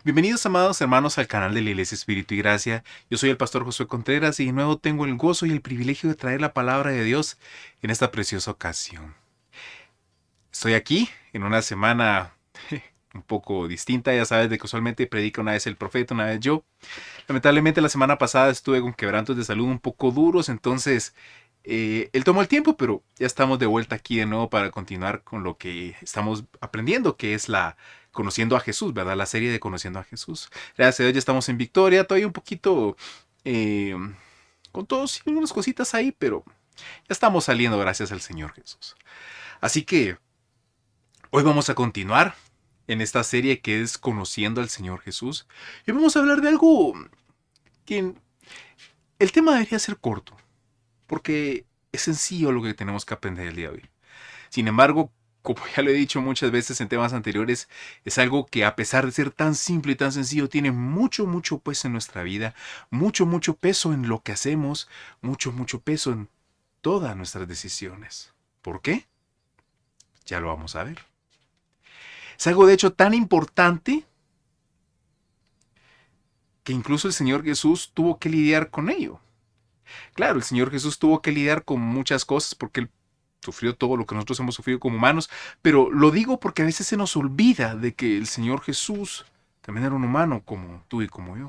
Bienvenidos, amados hermanos, al canal de la Iglesia Espíritu y Gracia. Yo soy el pastor Josué Contreras y de nuevo tengo el gozo y el privilegio de traer la palabra de Dios en esta preciosa ocasión. Estoy aquí en una semana un poco distinta, ya sabes de que usualmente predica una vez el profeta, una vez yo. Lamentablemente la semana pasada estuve con quebrantos de salud un poco duros, entonces él tomó el tiempo, pero ya estamos de vuelta aquí de nuevo para continuar con lo que estamos aprendiendo, que es la Conociendo a Jesús, ¿verdad? La serie de Conociendo a Jesús. Gracias a Dios ya estamos en victoria, todavía un poquito eh, con todos y unas cositas ahí, pero ya estamos saliendo gracias al Señor Jesús. Así que hoy vamos a continuar en esta serie que es Conociendo al Señor Jesús. Y vamos a hablar de algo que el tema debería ser corto, porque es sencillo lo que tenemos que aprender el día de hoy. Sin embargo, como ya lo he dicho muchas veces en temas anteriores, es algo que a pesar de ser tan simple y tan sencillo, tiene mucho, mucho peso en nuestra vida, mucho, mucho peso en lo que hacemos, mucho, mucho peso en todas nuestras decisiones. ¿Por qué? Ya lo vamos a ver. Es algo de hecho tan importante que incluso el Señor Jesús tuvo que lidiar con ello. Claro, el Señor Jesús tuvo que lidiar con muchas cosas porque Él sufrió todo lo que nosotros hemos sufrido como humanos, pero lo digo porque a veces se nos olvida de que el Señor Jesús también era un humano como tú y como yo.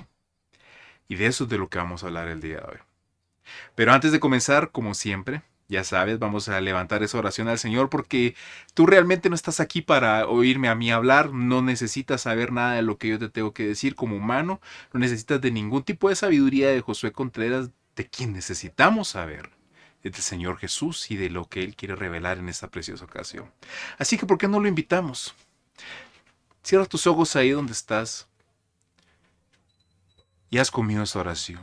Y de eso es de lo que vamos a hablar el día de hoy. Pero antes de comenzar, como siempre, ya sabes, vamos a levantar esa oración al Señor porque tú realmente no estás aquí para oírme a mí hablar, no necesitas saber nada de lo que yo te tengo que decir como humano, no necesitas de ningún tipo de sabiduría de Josué Contreras, de quien necesitamos saber, es del Señor Jesús y de lo que Él quiere revelar en esta preciosa ocasión. Así que, ¿por qué no lo invitamos? Cierra tus ojos ahí donde estás y haz conmigo esta oración.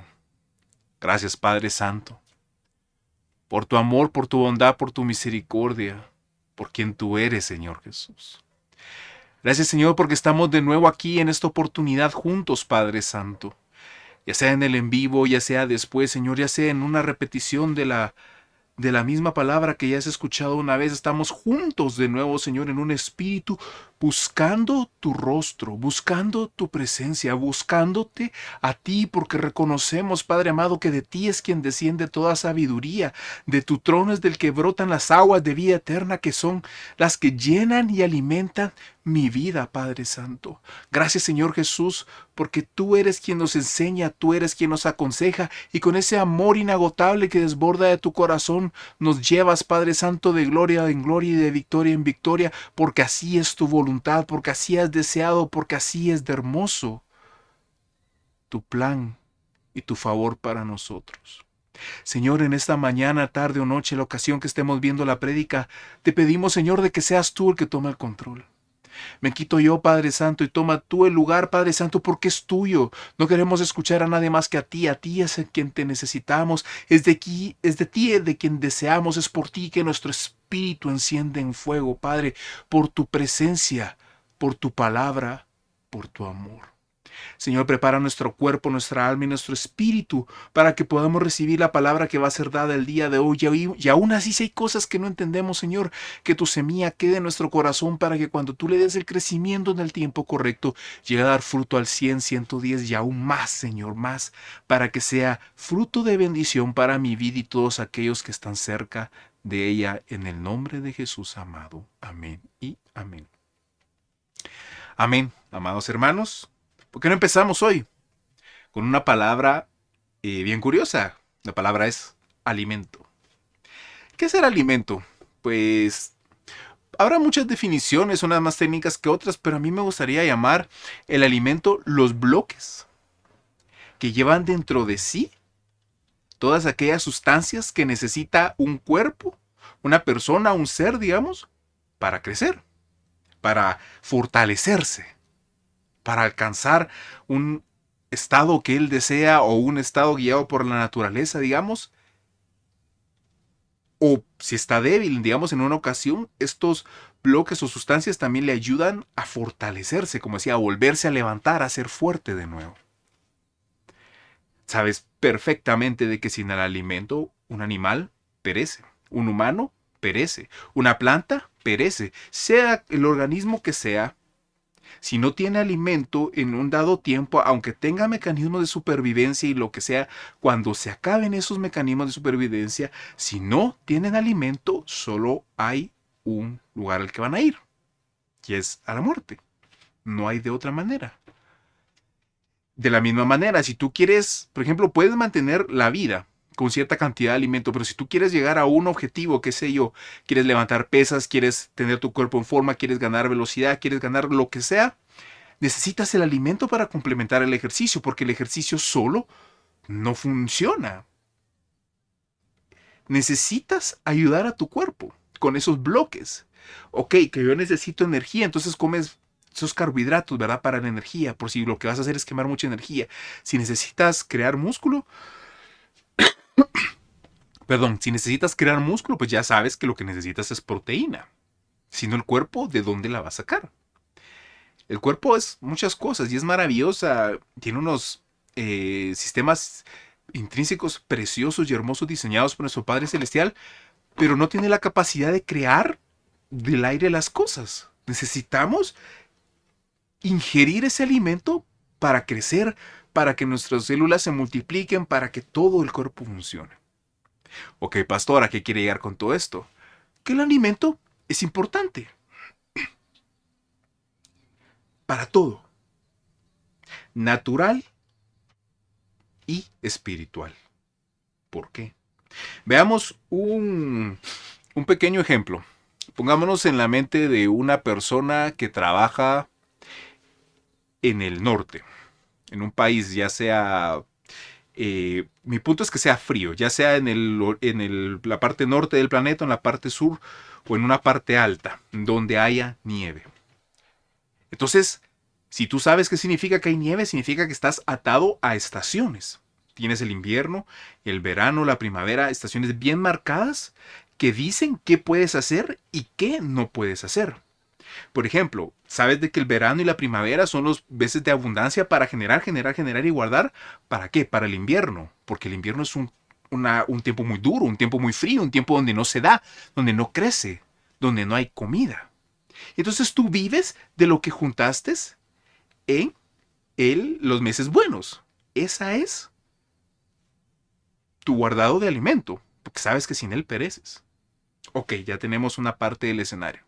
Gracias, Padre Santo, por tu amor, por tu bondad, por tu misericordia, por quien tú eres, Señor Jesús. Gracias, Señor, porque estamos de nuevo aquí en esta oportunidad juntos, Padre Santo. Ya sea en el en vivo, ya sea después, Señor, ya sea en una repetición de la misma palabra que ya has escuchado una vez. Estamos juntos de nuevo, Señor, en un espíritu, buscando tu rostro, buscando tu presencia, buscándote a ti, porque reconocemos, Padre amado, que de ti es quien desciende toda sabiduría. De tu trono es del que brotan las aguas de vida eterna, que son las que llenan y alimentan mi vida, Padre Santo. Gracias, Señor Jesús, porque tú eres quien nos enseña, tú eres quien nos aconseja, y con ese amor inagotable que desborda de tu corazón, nos llevas, Padre Santo, de gloria en gloria y de victoria en victoria, porque así es tu voluntad, porque así has deseado, porque así es de hermoso tu plan y tu favor para nosotros. Señor, en esta mañana, tarde o noche, la ocasión que estemos viendo la prédica, te pedimos, Señor, de que seas tú el que tome el control. Me quito yo, Padre Santo, y toma tú el lugar, Padre Santo, porque es tuyo. No queremos escuchar a nadie más que a ti es en quien te necesitamos, es de ti de quien deseamos, es por ti que nuestro espíritu enciende en fuego, Padre, por tu presencia, por tu palabra, por tu amor. Señor, prepara nuestro cuerpo, nuestra alma y nuestro espíritu para que podamos recibir la palabra que va a ser dada el día de hoy. Y aún así, si hay cosas que no entendemos, Señor, que tu semilla quede en nuestro corazón para que cuando tú le des el crecimiento en el tiempo correcto, llegue a dar fruto al 100, 110 y aún más, Señor, más, para que sea fruto de bendición para mi vida y todos aquellos que están cerca de ella, en el nombre de Jesús amado. Amén y amén. Amén, amados hermanos. ¿Por qué no empezamos hoy con una palabra bien curiosa? La palabra es alimento. ¿Qué es el alimento? Pues habrá muchas definiciones, unas más técnicas que otras, pero a mí me gustaría llamar el alimento los bloques que llevan dentro de sí todas aquellas sustancias que necesita un cuerpo, una persona, un ser, digamos, para crecer, para fortalecerse, para alcanzar un estado que él desea o un estado guiado por la naturaleza, digamos, o si está débil, digamos, en una ocasión, estos bloques o sustancias también le ayudan a fortalecerse, como decía, a volverse a levantar, a ser fuerte de nuevo. Sabes perfectamente de que sin el alimento un animal perece, un humano perece, una planta perece, sea el organismo que sea, Si no tiene alimento en un dado tiempo, aunque tenga mecanismos de supervivencia y lo que sea, cuando se acaben esos mecanismos de supervivencia, si no tienen alimento, solo hay un lugar al que van a ir, y es a la muerte. No hay de otra manera. De la misma manera, si tú quieres, por ejemplo, puedes mantener la vida con cierta cantidad de alimento, pero si tú quieres llegar a un objetivo, qué sé yo, quieres levantar pesas, quieres tener tu cuerpo en forma, quieres ganar velocidad, quieres ganar lo que sea, necesitas el alimento para complementar el ejercicio, porque el ejercicio solo no funciona. Necesitas ayudar a tu cuerpo con esos bloques. Ok, que yo necesito energía, entonces comes esos carbohidratos, ¿verdad? Para la energía, por si lo que vas a hacer es quemar mucha energía. Si necesitas crear músculo, si necesitas crear músculo, pues ya sabes que lo que necesitas es proteína. Si no, el cuerpo, ¿de dónde la va a sacar? El cuerpo es muchas cosas y es maravillosa. Tiene unos sistemas intrínsecos preciosos y hermosos diseñados por nuestro Padre Celestial, pero no tiene la capacidad de crear del aire las cosas. Necesitamos ingerir ese alimento para crecer, para que nuestras células se multipliquen, para que todo el cuerpo funcione. Ok, pastor, ¿a qué quiere llegar con todo esto? Que el alimento es importante para todo, natural y espiritual. ¿Por qué? Veamos un pequeño ejemplo. Pongámonos en la mente de una persona que trabaja en el norte, en un país, ya sea, mi punto es que sea frío, ya sea en la parte norte del planeta, en la parte sur o en una parte alta, donde haya nieve. Entonces, si tú sabes qué significa que hay nieve, significa que estás atado a estaciones. Tienes el invierno, el verano, la primavera, estaciones bien marcadas que dicen qué puedes hacer y qué no puedes hacer. Por ejemplo, sabes de que el verano y la primavera son los meses de abundancia para generar y guardar. ¿Para qué? Para el invierno. Porque el invierno es un tiempo muy duro, un tiempo muy frío, un tiempo donde no se da, donde no crece, donde no hay comida. Entonces tú vives de lo que juntaste en los meses buenos. Esa es tu guardado de alimento, porque sabes que sin él pereces. Ok, ya tenemos una parte del escenario.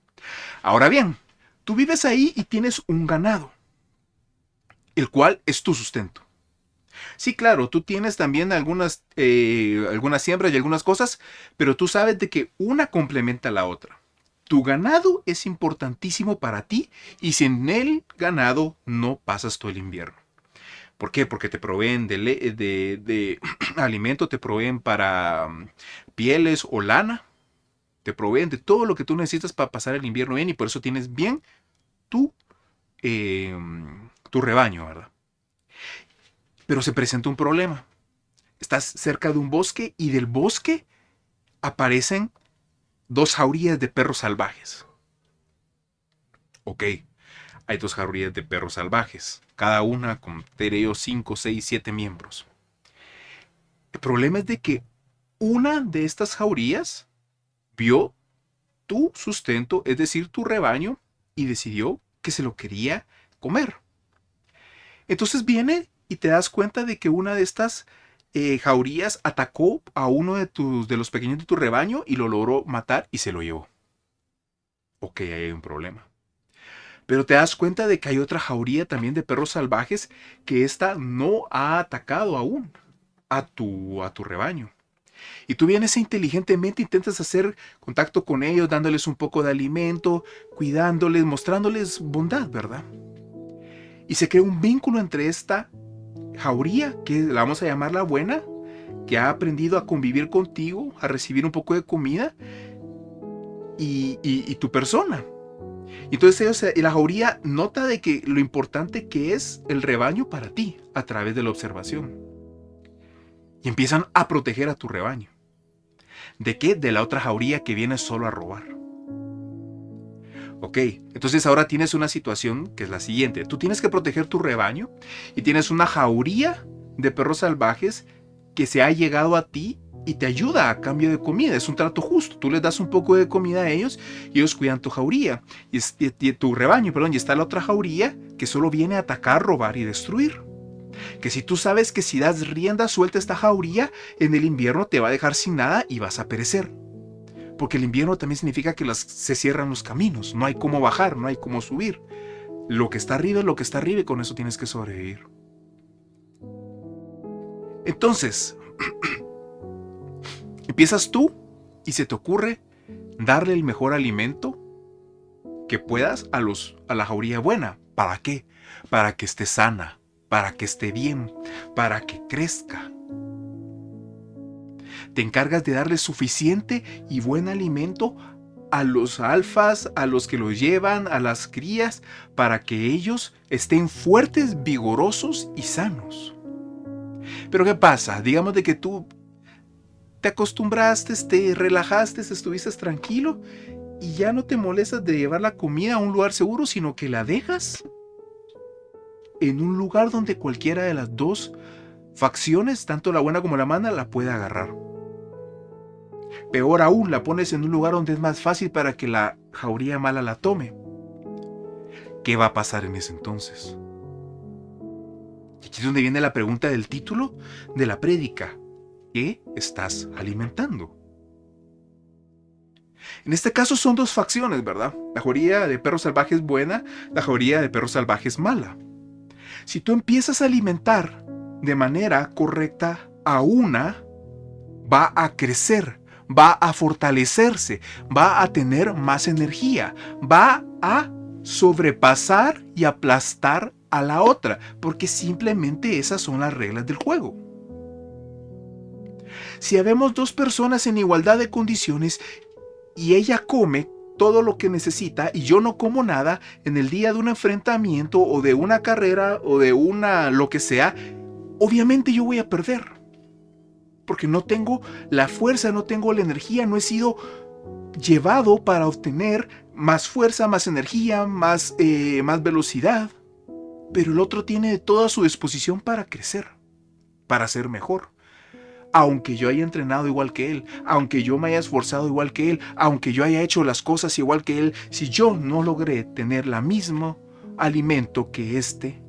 Ahora bien, tú vives ahí y tienes un ganado, el cual es tu sustento. Sí, claro, tú tienes también algunas siembras y algunas cosas, pero tú sabes de que una complementa a la otra. Tu ganado es importantísimo para ti y sin el ganado no pasas todo el invierno. ¿Por qué? Porque te proveen de alimento, te proveen para pieles o lana, te proveen de todo lo que tú necesitas para pasar el invierno bien y por eso tienes bien tu, eh, tu rebaño, ¿verdad? Pero se presenta un problema. Estás cerca de un bosque y del bosque aparecen dos jaurías de perros salvajes. Ok, hay dos jaurías de perros salvajes, cada una con 3, 5, 6, 7 miembros. El problema es de que una de estas jaurías vio tu sustento, es decir, tu rebaño, y decidió que se lo quería comer. Entonces viene y te das cuenta de que una de estas jaurías atacó a uno de los pequeños de tu rebaño y lo logró matar y se lo llevó. Ok, ahí hay un problema. Pero te das cuenta de que hay otra jauría también de perros salvajes que esta no ha atacado aún a tu rebaño. Y tú vienes e inteligentemente intentas hacer contacto con ellos, dándoles un poco de alimento, cuidándoles, mostrándoles bondad, ¿verdad? Y se crea un vínculo entre esta jauría, que la vamos a llamar la buena, que ha aprendido a convivir contigo, a recibir un poco de comida, y tu persona. Entonces ellos, la jauría nota de que lo importante que es el rebaño para ti a través de la observación. Y empiezan a proteger a tu rebaño. ¿De qué? De la otra jauría que viene solo a robar. Ok, entonces ahora tienes una situación que es la siguiente. Tú tienes que proteger tu rebaño y tienes una jauría de perros salvajes que se ha llegado a ti y te ayuda a cambio de comida. Es un trato justo. Tú les das un poco de comida a ellos y ellos cuidan tu jauría y tu rebaño, perdón, y está la otra jauría que solo viene a atacar, robar y destruir. Que si tú sabes que si das rienda suelta a esta jauría, en el invierno te va a dejar sin nada y vas a perecer. Porque el invierno también significa que se cierran los caminos, no hay cómo bajar, no hay cómo subir. Lo que está arriba es lo que está arriba y con eso tienes que sobrevivir. Entonces, empiezas tú y se te ocurre darle el mejor alimento que puedas a la jauría buena. ¿Para qué? Para que esté sana, para que esté bien, para que crezca. Te encargas de darle suficiente y buen alimento a los alfas, a los que los llevan, a las crías, para que ellos estén fuertes, vigorosos y sanos. Pero ¿qué pasa? Digamos de que tú te acostumbraste, te relajaste, estuviste tranquilo y ya no te molestas de llevar la comida a un lugar seguro, sino que la dejas en un lugar donde cualquiera de las dos facciones, tanto la buena como la mala, la puede agarrar. Peor aún, la pones en un lugar donde es más fácil para que la jauría mala la tome. ¿Qué va a pasar en ese entonces? Y aquí es donde viene la pregunta del título de la prédica. ¿Qué estás alimentando? En este caso son dos facciones, ¿verdad? La jauría de perros salvajes buena, la jauría de perros salvajes mala. Si tú empiezas a alimentar de manera correcta a una, va a crecer, va a fortalecerse, va a tener más energía, va a sobrepasar y aplastar a la otra, porque simplemente esas son las reglas del juego. Si habemos dos personas en igualdad de condiciones y ella come todo lo que necesita y yo no como nada, en el día de un enfrentamiento o de una carrera o de una lo que sea, obviamente yo voy a perder. Porque no tengo la fuerza, no tengo la energía, no he sido llevado para obtener más fuerza, más energía, más velocidad. Pero el otro tiene toda su disposición para crecer, para ser mejor. Aunque yo haya entrenado igual que él, aunque yo me haya esforzado igual que él, aunque yo haya hecho las cosas igual que él, si yo no logré tener el mismo alimento que éste,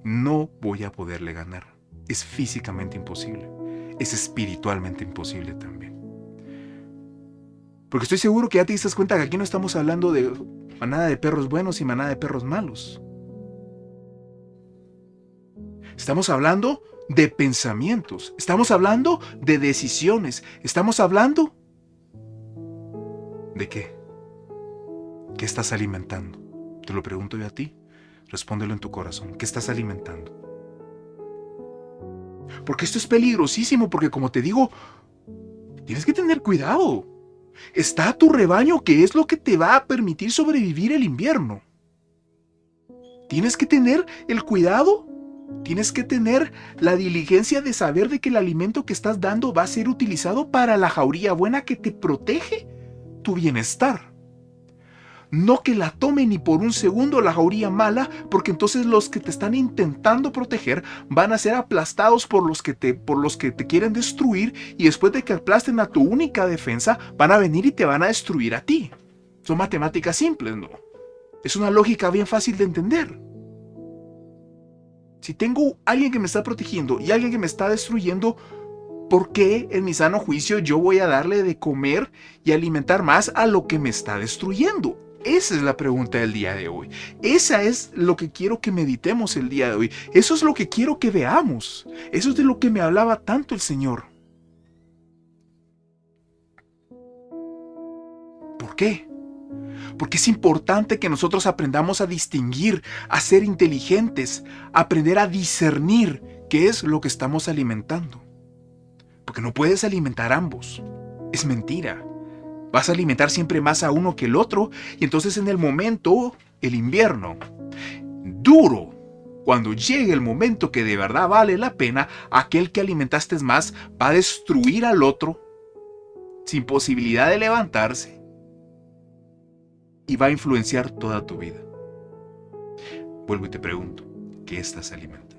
no voy a poderle ganar. Es físicamente imposible. Es espiritualmente imposible también. Porque estoy seguro que ya te diste cuenta que aquí no estamos hablando de manada de perros buenos y manada de perros malos. Estamos hablando de pensamientos, estamos hablando de decisiones, estamos hablando ¿de qué? ¿Qué estás alimentando? Te lo pregunto yo a ti, respóndelo en tu corazón. ¿Qué estás alimentando? Porque esto es peligrosísimo, porque como te digo, tienes que tener cuidado. Está tu rebaño, que es lo que te va a permitir sobrevivir el invierno. Tienes que tener el cuidado. Tienes que tener la diligencia de saber de que el alimento que estás dando va a ser utilizado para la jauría buena que te protege tu bienestar. No que la tome ni por un segundo la jauría mala, porque entonces los que te están intentando proteger van a ser aplastados por los que te quieren destruir, y después de que aplasten a tu única defensa, van a venir y te van a destruir a ti. Son matemáticas simples, ¿no? Es una lógica bien fácil de entender. Si tengo alguien que me está protegiendo y alguien que me está destruyendo, ¿por qué en mi sano juicio yo voy a darle de comer y alimentar más a lo que me está destruyendo? Esa es la pregunta del día de hoy. Esa es lo que quiero que meditemos el día de hoy. Eso es lo que quiero que veamos. Eso es de lo que me hablaba tanto el Señor. ¿Por qué? Porque es importante que nosotros aprendamos a distinguir, a ser inteligentes, a aprender a discernir qué es lo que estamos alimentando. Porque no puedes alimentar a ambos. Es mentira. Vas a alimentar siempre más a uno que el otro, y entonces en el momento, el invierno, duro, cuando llegue el momento que de verdad vale la pena, aquel que alimentaste más va a destruir al otro sin posibilidad de levantarse y va a influenciar toda tu vida. Vuelvo y te pregunto, ¿qué estás alimentando?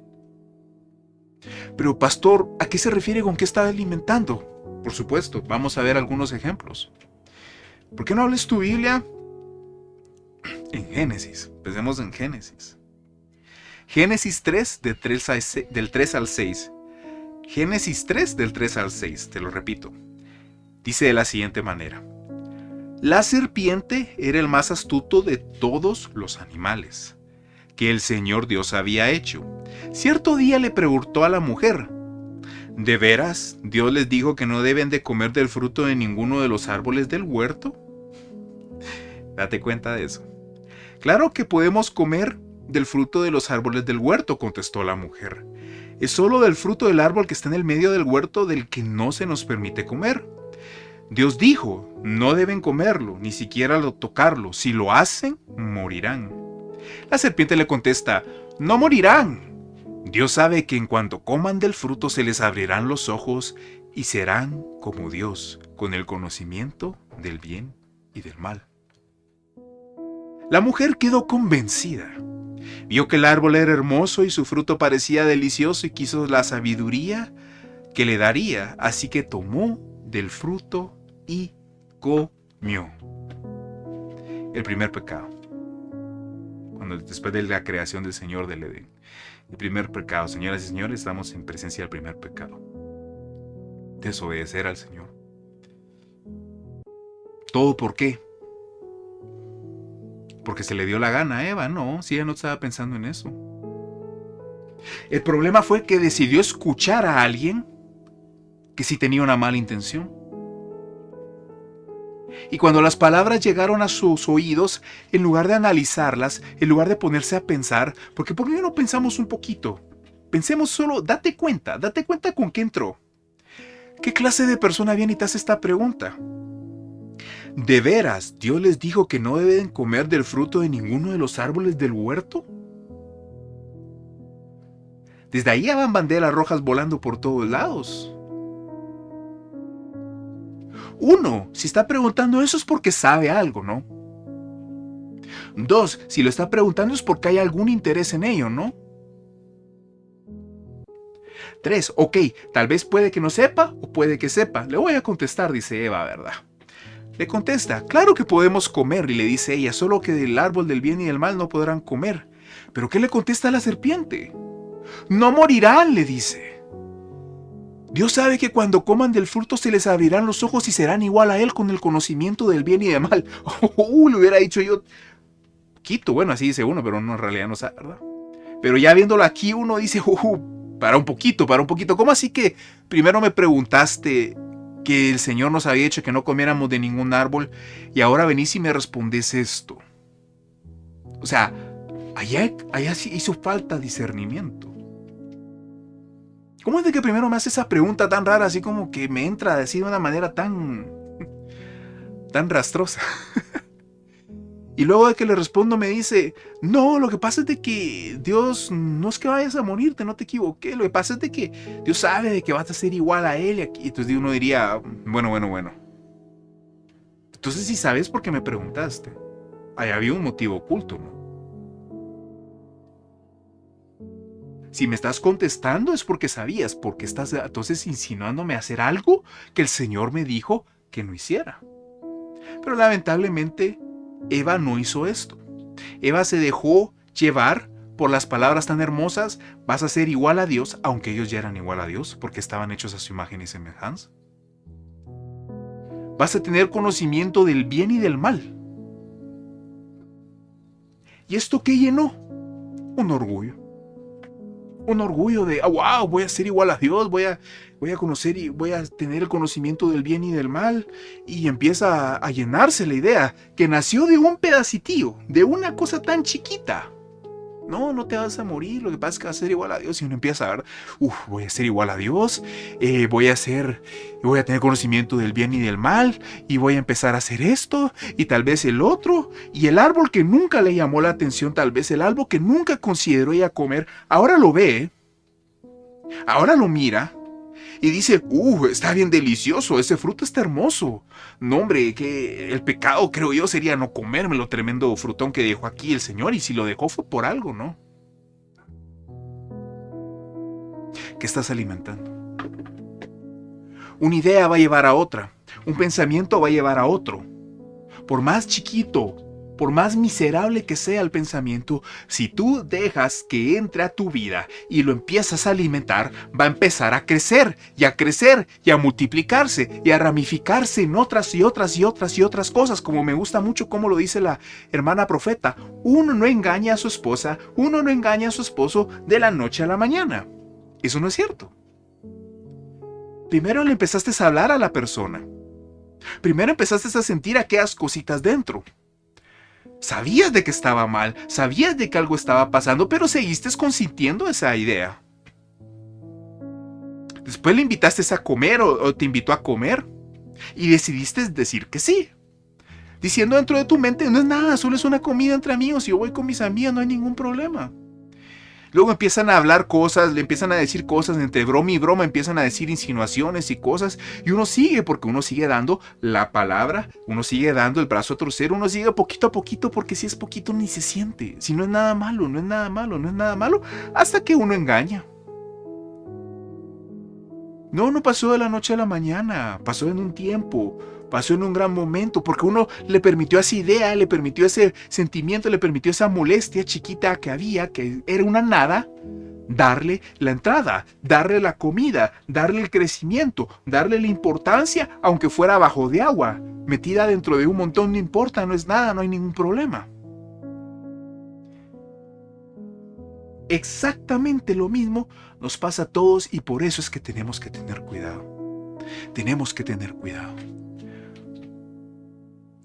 Pero pastor, ¿a qué se refiere con qué está alimentando? Por supuesto, vamos a ver algunos ejemplos. ¿Por qué no hables tu Biblia en Génesis? Pensemos en Génesis. Génesis 3, del 3 al 6. Génesis 3, del 3 al 6, te lo repito. Dice de la siguiente manera. La serpiente era el más astuto de todos los animales que el Señor Dios había hecho. Cierto día le preguntó a la mujer, ¿de veras Dios les dijo que no deben de comer del fruto de ninguno de los árboles del huerto? Date cuenta de eso. Claro que podemos comer del fruto de los árboles del huerto, contestó la mujer. Es solo del fruto del árbol que está en el medio del huerto del que no se nos permite comer. Dios dijo, no deben comerlo, ni siquiera tocarlo. Si lo hacen, morirán. La serpiente le contesta, no morirán. Dios sabe que en cuanto coman del fruto se les abrirán los ojos y serán como Dios, con el conocimiento del bien y del mal. La mujer quedó convencida. Vio que el árbol era hermoso y su fruto parecía delicioso y quiso la sabiduría que le daría, así que tomó del fruto y comió. El primer pecado. Después de la creación del Señor del Edén. El primer pecado, señoras y señores, estamos en presencia del primer pecado. Desobedecer al Señor. ¿Todo por qué? Porque se le dio la gana a Eva, no, si ella no estaba pensando en eso. El problema fue que decidió escuchar a alguien que sí tenía una mala intención. Y cuando las palabras llegaron a sus oídos, en lugar de analizarlas, en lugar de ponerse a pensar, porque ¿por qué no pensamos un poquito? Pensemos solo, date cuenta con qué entró. ¿Qué clase de persona viene y te hace esta pregunta? ¿De veras Dios les dijo que no deben comer del fruto de ninguno de los árboles del huerto? Desde ahí ya van banderas rojas volando por todos lados. Uno, si está preguntando eso es porque sabe algo, ¿no? Dos, si lo está preguntando es porque hay algún interés en ello, ¿no? Tres, ok, tal vez puede que no sepa o puede que sepa. Le voy a contestar, dice Eva, ¿verdad? Le contesta, claro que podemos comer, y le dice ella, solo que del árbol del bien y del mal no podrán comer. ¿Pero qué le contesta a la serpiente? No morirán, le dice. Dios sabe que cuando coman del fruto se les abrirán los ojos y serán igual a Él con el conocimiento del bien y del mal. Le hubiera dicho yo, Quito, bueno, así dice uno, pero no, en realidad no sabe, ¿verdad? Pero ya viéndolo aquí uno dice, para un poquito. ¿Cómo así que primero me preguntaste que el Señor nos había dicho que no comiéramos de ningún árbol y ahora venís y me respondes esto? O sea, allá sí hizo falta discernimiento. ¿Cómo es de que primero me hace esa pregunta tan rara, así como que me entra a decir de una manera tan rastrosa? Y luego de que le respondo me dice, no, lo que pasa es de que Dios, no es que vayas a morirte, no te equivoqué, lo que pasa es de que Dios sabe de que vas a ser igual a Él. Y entonces uno diría, bueno. Entonces si sabes por qué me preguntaste, ahí había un motivo oculto, ¿no? Si me estás contestando es porque sabías, porque estás entonces insinuándome a hacer algo que el Señor me dijo que no hiciera. Pero lamentablemente Eva no hizo esto. Eva se dejó llevar por las palabras tan hermosas, vas a ser igual a Dios, aunque ellos ya eran igual a Dios, porque estaban hechos a su imagen y semejanza. Vas a tener conocimiento del bien y del mal. ¿Y esto qué llenó? Un orgullo. Un orgullo de, wow, voy a ser igual a Dios, voy a conocer y voy a tener el conocimiento del bien y del mal. Y empieza a llenarse la idea que nació de un pedacitillo, de una cosa tan chiquita. No te vas a morir, lo que pasa es que vas a ser igual a Dios. Y uno empieza a ver, voy a ser igual a Dios, voy a tener conocimiento del bien y del mal, y voy a empezar a hacer esto, y tal vez el otro, y el árbol que nunca le llamó la atención, tal vez el árbol que nunca consideró ella comer, ahora lo ve, ahora lo mira, y dice, está bien delicioso, ese fruto está hermoso. No, hombre, que el pecado, creo yo, sería no comérmelo, tremendo frutón que dejó aquí el Señor, y si lo dejó fue por algo, ¿no? ¿Qué estás alimentando? Una idea va a llevar a otra. Un pensamiento va a llevar a otro. Por más chiquito, por más miserable que sea el pensamiento, si tú dejas que entre a tu vida y lo empiezas a alimentar, va a empezar a crecer y a crecer y a multiplicarse y a ramificarse en otras y otras y otras y otras cosas, como me gusta mucho como lo dice la hermana profeta. Uno no engaña a su esposa, uno no engaña a su esposo de la noche a la mañana. Eso no es cierto. Primero le empezaste a hablar a la persona. Primero empezaste a sentir aquellas cositas dentro. Sabías de que estaba mal, sabías de que algo estaba pasando, pero seguiste consintiendo esa idea. Después le invitaste a comer o te invitó a comer y decidiste decir que sí. Diciendo dentro de tu mente, no es nada, solo es una comida entre amigos, si yo voy con mis amigas no hay ningún problema. Luego empiezan a hablar cosas, le empiezan a decir cosas, entre broma y broma empiezan a decir insinuaciones y cosas, y uno sigue porque uno sigue dando la palabra, uno sigue dando el brazo a torcer, uno sigue poquito a poquito porque si es poquito ni se siente, si no es nada malo, no es nada malo, no es nada malo, hasta que uno engaña. No pasó de la noche a la mañana, pasó en un tiempo, pasó en un gran momento, porque uno le permitió esa idea, le permitió ese sentimiento, le permitió esa molestia chiquita que había, que era una nada, darle la entrada, darle la comida, darle el crecimiento, darle la importancia, aunque fuera abajo de agua, metida dentro de un montón, no importa, no es nada, no hay ningún problema. Exactamente lo mismo nos pasa a todos y por eso es que tenemos que tener cuidado. Tenemos que tener cuidado.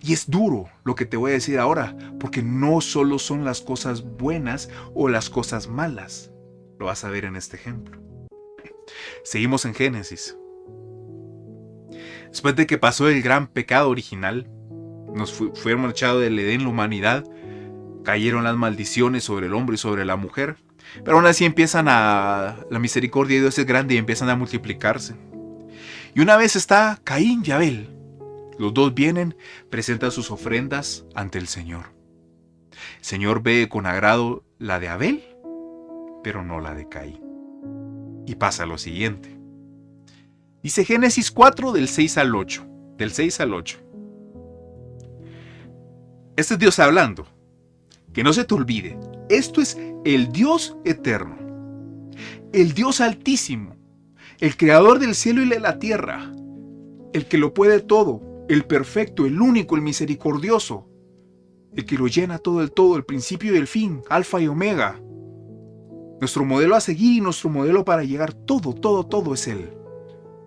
Y es duro lo que te voy a decir ahora, porque no solo son las cosas buenas o las cosas malas. Lo vas a ver en este ejemplo. Seguimos en Génesis. Después de que pasó el gran pecado original, fueron echados del Edén la humanidad, cayeron las maldiciones sobre el hombre y sobre la mujer, pero aún así la misericordia de Dios es grande y empiezan a multiplicarse. Y una vez está Caín y Abel. Los dos vienen, presentan sus ofrendas ante el Señor. El Señor ve con agrado la de Abel, pero no la de Caín. Y pasa lo siguiente. Dice Génesis 4 del 6 al 8. Del 6 al 8. Este es Dios hablando. Que no se te olvide. Esto es el Dios eterno. El Dios altísimo. El creador del cielo y de la tierra. El que lo puede todo. El perfecto, el único, el misericordioso. El que lo llena todo, el principio y el fin. Alfa y omega. Nuestro modelo a seguir y nuestro modelo para llegar. Todo es Él.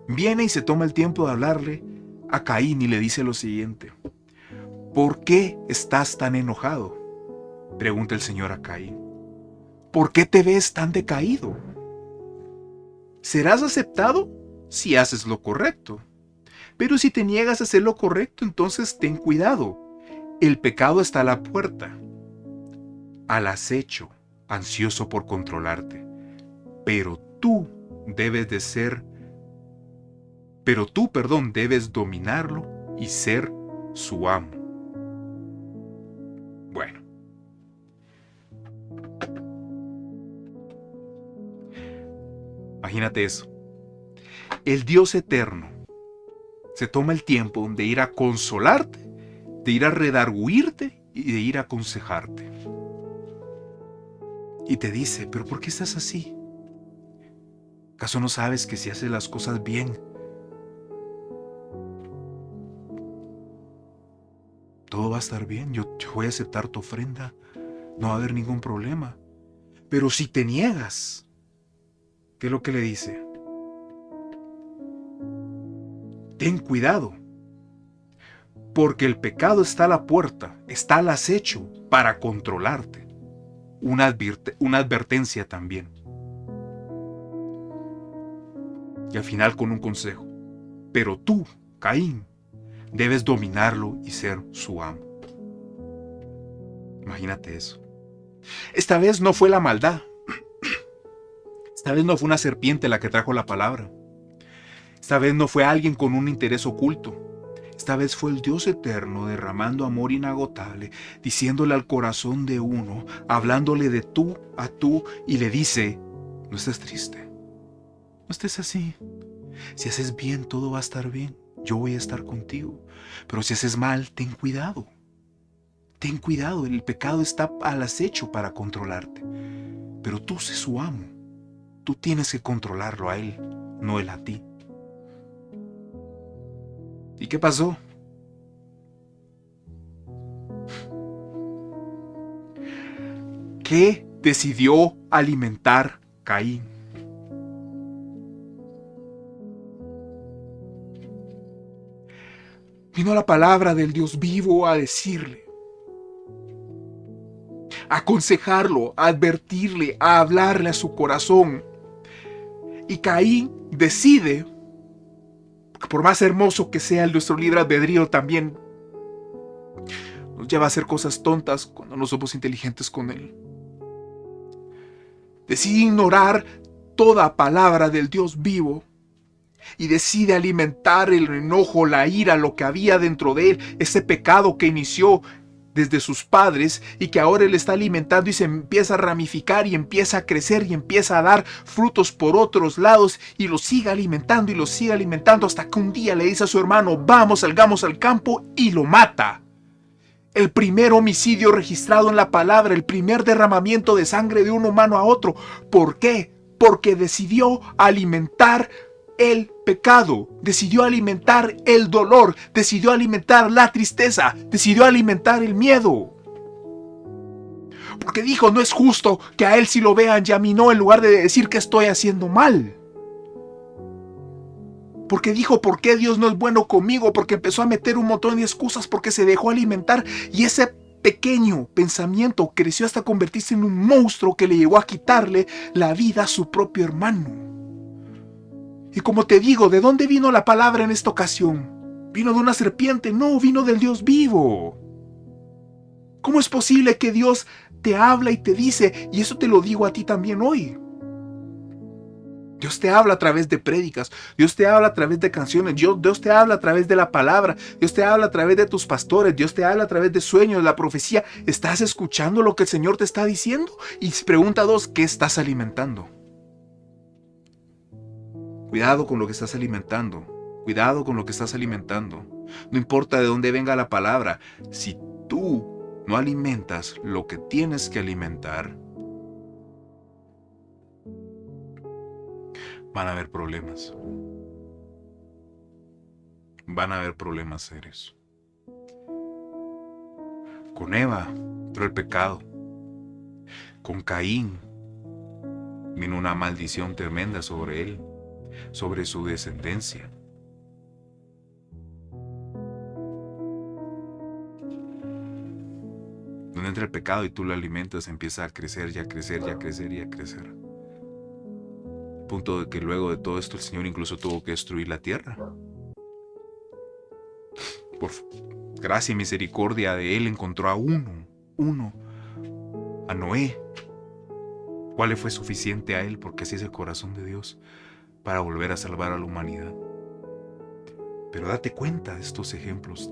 Viene y se toma el tiempo de hablarle a Caín y le dice lo siguiente. ¿Por qué estás tan enojado? Pregunta el Señor a Caín. ¿Por qué te ves tan decaído? Serás aceptado si haces lo correcto. Pero si te niegas a hacer lo correcto, entonces ten cuidado. El pecado está a la puerta, al acecho, ansioso por controlarte. Pero tú debes dominarlo y ser su amo. Bueno. Imagínate eso. El Dios eterno se toma el tiempo de ir a consolarte, de ir a redarguirte y de ir a aconsejarte. Y te dice, ¿pero por qué estás así? ¿Acaso no sabes que si haces las cosas bien, todo va a estar bien? Yo voy a aceptar tu ofrenda, no va a haber ningún problema. Pero si te niegas, ¿qué es lo que le dice? Ten cuidado, porque el pecado está a la puerta, está al acecho para controlarte. Una advertencia también. Y al final con un consejo. Pero tú, Caín, debes dominarlo y ser su amo. Imagínate eso. Esta vez no fue la maldad. Esta vez no fue una serpiente la que trajo la palabra. Esta vez no fue alguien con un interés oculto. Esta vez fue el Dios eterno derramando amor inagotable, diciéndole al corazón de uno, hablándole de tú a tú y le dice, no estés triste, no estés así, Si haces bien, todo va a estar bien. Yo voy a estar contigo. Pero si haces mal, ten cuidado. Ten cuidado, el pecado está al acecho para controlarte. Pero tú sé su amo. Tú tienes que controlarlo a él, no él a ti. ¿Y qué pasó? ¿Qué decidió alimentar Caín? Vino la palabra del Dios vivo a decirle, a aconsejarlo, a advertirle, a hablarle a su corazón. Y Caín decide, por más hermoso que sea nuestro libre albedrío, también nos lleva a hacer cosas tontas cuando no somos inteligentes con él. Decide ignorar toda palabra del Dios vivo y decide alimentar el enojo, la ira, lo que había dentro de él, ese pecado que inició desde sus padres y que ahora él está alimentando y se empieza a ramificar y empieza a crecer y empieza a dar frutos por otros lados y lo sigue alimentando y lo sigue alimentando hasta que un día le dice a su hermano, vamos, salgamos al campo, y lo mata. El primer homicidio registrado en la palabra, el primer derramamiento de sangre de un humano a otro. ¿Por qué? Porque decidió alimentar el pecado, decidió alimentar el dolor, decidió alimentar la tristeza, decidió alimentar el miedo. Porque dijo, no es justo que a él sí lo vean y a mí no, en lugar de decir que estoy haciendo mal. Porque dijo, ¿por qué Dios no es bueno conmigo? Porque empezó a meter un montón de excusas, porque se dejó alimentar. Y ese pequeño pensamiento creció hasta convertirse en un monstruo que le llegó a quitarle la vida a su propio hermano. Y como te digo, ¿de dónde vino la palabra en esta ocasión? ¿Vino de una serpiente? No, vino del Dios vivo. ¿Cómo es posible que Dios te habla y te dice, y eso te lo digo a ti también hoy? Dios te habla a través de prédicas, Dios te habla a través de canciones, Dios te habla a través de la palabra, Dios te habla a través de tus pastores, Dios te habla a través de sueños, la profecía. ¿Estás escuchando lo que el Señor te está diciendo? Y pregunta 2, ¿qué estás alimentando? Cuidado con lo que estás alimentando, cuidado con lo que estás alimentando. No importa de dónde venga la palabra, si tú no alimentas lo que tienes que alimentar, van a haber problemas. Van a haber problemas serios. Con Eva entró el pecado. Con Caín vino una maldición tremenda sobre él, sobre su descendencia. Donde entra el pecado y tú lo alimentas, empieza a crecer y a crecer y a crecer y a crecer. Punto de que luego de todo esto el Señor incluso tuvo que destruir la tierra. Por gracia y misericordia de Él encontró a uno, a Noé, cual le fue suficiente a Él, porque así es el corazón de Dios, para volver a salvar a la humanidad. Pero date cuenta de estos ejemplos,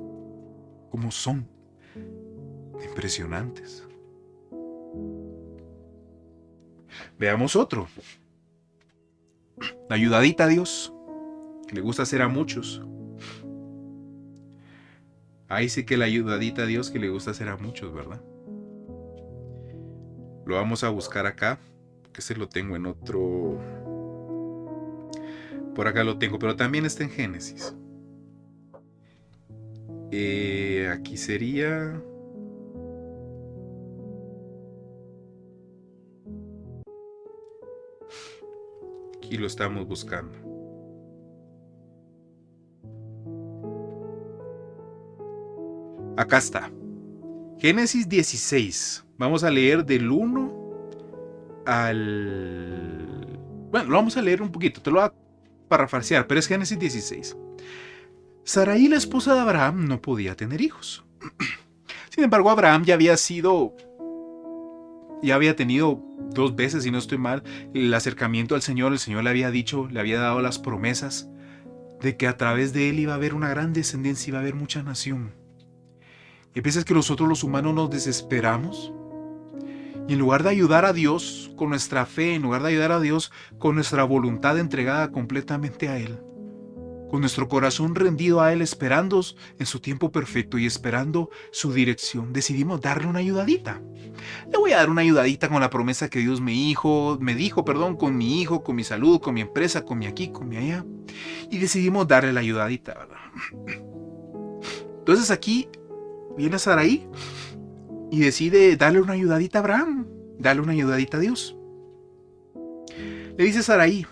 cómo son impresionantes. Veamos otro. La ayudadita a Dios, que le gusta hacer a muchos. Ahí sí que la ayudadita a Dios que le gusta hacer a muchos, ¿verdad? Lo vamos a buscar acá, que se lo tengo en otro... Por acá lo tengo, pero también está en Génesis. Aquí sería... Aquí lo estamos buscando. Acá está. Génesis 16. Vamos a leer del 1 al... Bueno, lo vamos a leer un poquito. Te lo voy a parafrasear, pero es Génesis 16. Sarai, la esposa de Abraham, no podía tener hijos. Sin embargo, Abraham ya había tenido 2 veces, si no estoy mal, el acercamiento al Señor. El Señor le había dicho, le había dado las promesas de que a través de él iba a haber una gran descendencia, iba a haber mucha nación. Y a veces que nosotros los humanos nos desesperamos y en lugar de ayudar a Dios con nuestra fe, en lugar de ayudar a Dios con nuestra voluntad entregada completamente a Él, con nuestro corazón rendido a Él, esperando en su tiempo perfecto y esperando su dirección, decidimos darle una ayudadita. Le voy a dar una ayudadita con la promesa que Dios me dijo, con mi hijo, con mi salud, con mi empresa, con mi aquí, con mi allá. Y decidimos darle la ayudadita, ¿verdad? Entonces aquí viene Sarai y decide darle una ayudadita a Abraham, darle una ayudadita a Dios. Le dice Sarai: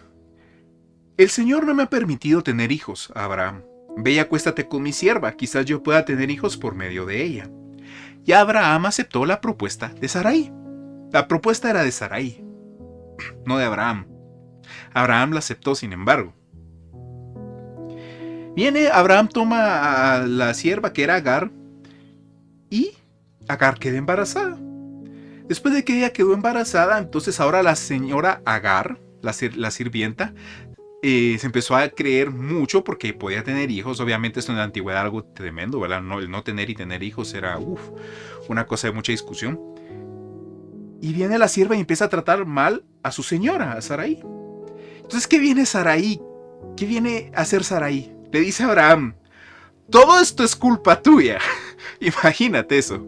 el Señor no me ha permitido tener hijos, Abraham. Ve y acuéstate con mi sierva, quizás yo pueda tener hijos por medio de ella. Y Abraham aceptó la propuesta de Sarai. La propuesta era de Sarai, no de Abraham. Abraham la aceptó, sin embargo. Viene, Abraham toma a la sierva que era Agar, y Agar queda embarazada. Después de que ella quedó embarazada, entonces ahora la señora Agar, la sirvienta, se empezó a creer mucho porque podía tener hijos. Obviamente esto en la antigüedad era algo tremendo, ¿verdad? No, el no tener y tener hijos era una cosa de mucha discusión. Y viene la sierva y empieza a tratar mal a su señora, a Sarai. Entonces, ¿qué viene Sarai? ¿Qué viene a hacer Sarai? Le dice a Abraham: todo esto es culpa tuya. Imagínate eso.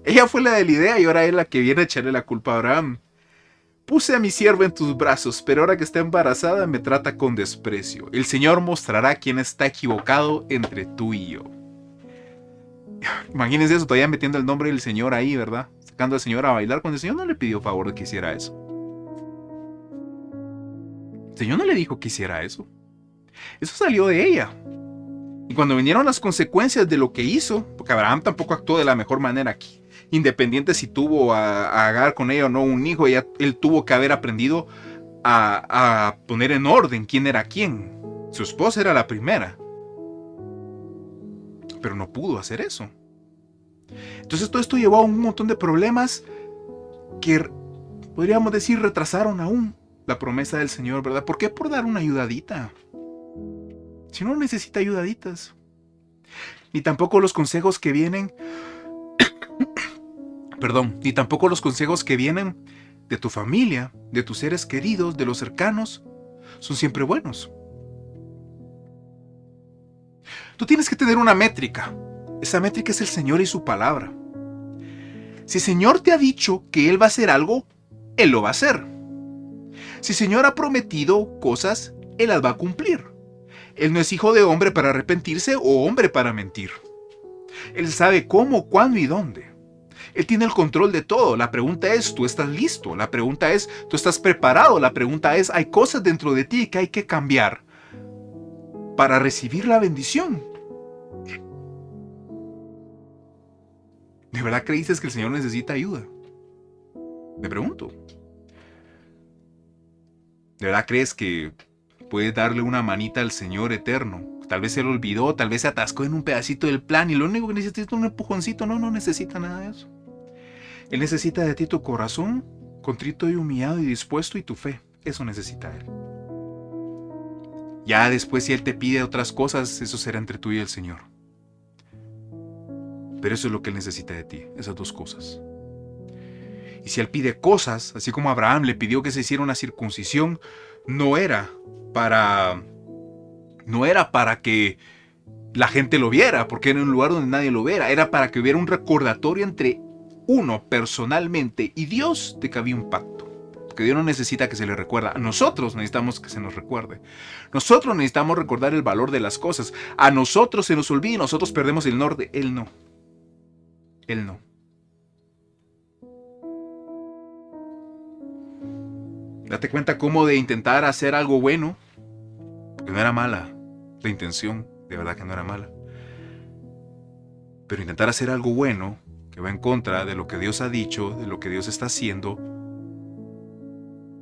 Ella fue la de la idea y ahora es la que viene a echarle la culpa a Abraham. Puse a mi sierva en tus brazos, pero ahora que está embarazada me trata con desprecio. El Señor mostrará quién está equivocado entre tú y yo. Imagínense eso, todavía metiendo el nombre del Señor ahí, ¿verdad? Sacando al Señor a bailar cuando el Señor no le pidió favor de que hiciera eso. El Señor no le dijo que hiciera eso. Eso salió de ella. Y cuando vinieron las consecuencias de lo que hizo, porque Abraham tampoco actuó de la mejor manera aquí, independiente si tuvo a Agar con ella o no un hijo, él tuvo que haber aprendido a poner en orden quién era quién. Su esposa era la primera, pero no pudo hacer eso. Entonces todo esto llevó a un montón de problemas que, podríamos decir, retrasaron aún la promesa del Señor, ¿verdad? ¿Por qué por dar una ayudadita? Si no necesita ayudaditas. Ni tampoco los consejos que vienen ni tampoco los consejos que vienen de tu familia, de tus seres queridos, de los cercanos, son siempre buenos. Tú tienes que tener una métrica. Esa métrica es el Señor y su palabra. Si el Señor te ha dicho que Él va a hacer algo, Él lo va a hacer. Si el Señor ha prometido cosas, Él las va a cumplir. Él no es hijo de hombre para arrepentirse o hombre para mentir. Él sabe cómo, cuándo y dónde. Él tiene el control de todo. La pregunta es, ¿tú estás listo? La pregunta es, ¿tú estás preparado? La pregunta es, ¿hay cosas dentro de ti que hay que cambiar para recibir la bendición? ¿De verdad creíste que el Señor necesita ayuda? Me pregunto. ¿De verdad crees que puedes darle una manita al Señor eterno? Tal vez se lo olvidó, tal vez se atascó en un pedacito del plan y lo único que necesita es un empujoncito. No necesita nada de eso. Él necesita de ti tu corazón, contrito y humillado y dispuesto, y tu fe. Eso necesita Él. Ya después, si Él te pide otras cosas, eso será entre tú y el Señor. Pero eso es lo que Él necesita de ti, esas dos cosas. Y si Él pide cosas, así como Abraham le pidió que se hiciera una circuncisión, no era para que la gente lo viera, porque era un lugar donde nadie lo viera. Era para que hubiera un recordatorio entre uno personalmente y Dios de que había un pacto. Porque Dios no necesita que se le recuerde. A nosotros necesitamos que se nos recuerde. Nosotros necesitamos recordar el valor de las cosas. A nosotros se nos olvida y nosotros perdemos el norte. Él no. Él no. Date cuenta cómo de intentar hacer algo bueno, porque no era mala la intención, de verdad que no era mala. Pero intentar hacer algo bueno que va en contra de lo que Dios ha dicho, de lo que Dios está haciendo,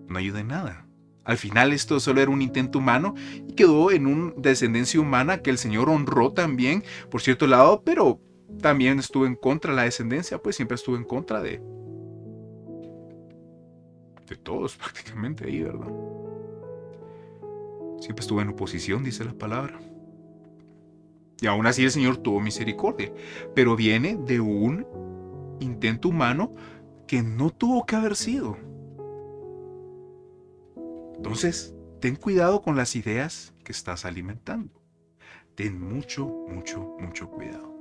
no ayuda en nada. Al final esto solo era un intento humano y quedó en una descendencia humana que el Señor honró también, por cierto lado, pero también estuvo en contra de la descendencia, pues siempre estuvo en contra de todos prácticamente ahí, ¿verdad? Siempre estuvo en oposición, dice la palabra. Y aún así el Señor tuvo misericordia, pero viene de un intento humano que no tuvo que haber sido. Entonces, ten cuidado con las ideas que estás alimentando. Ten mucho, mucho, mucho cuidado.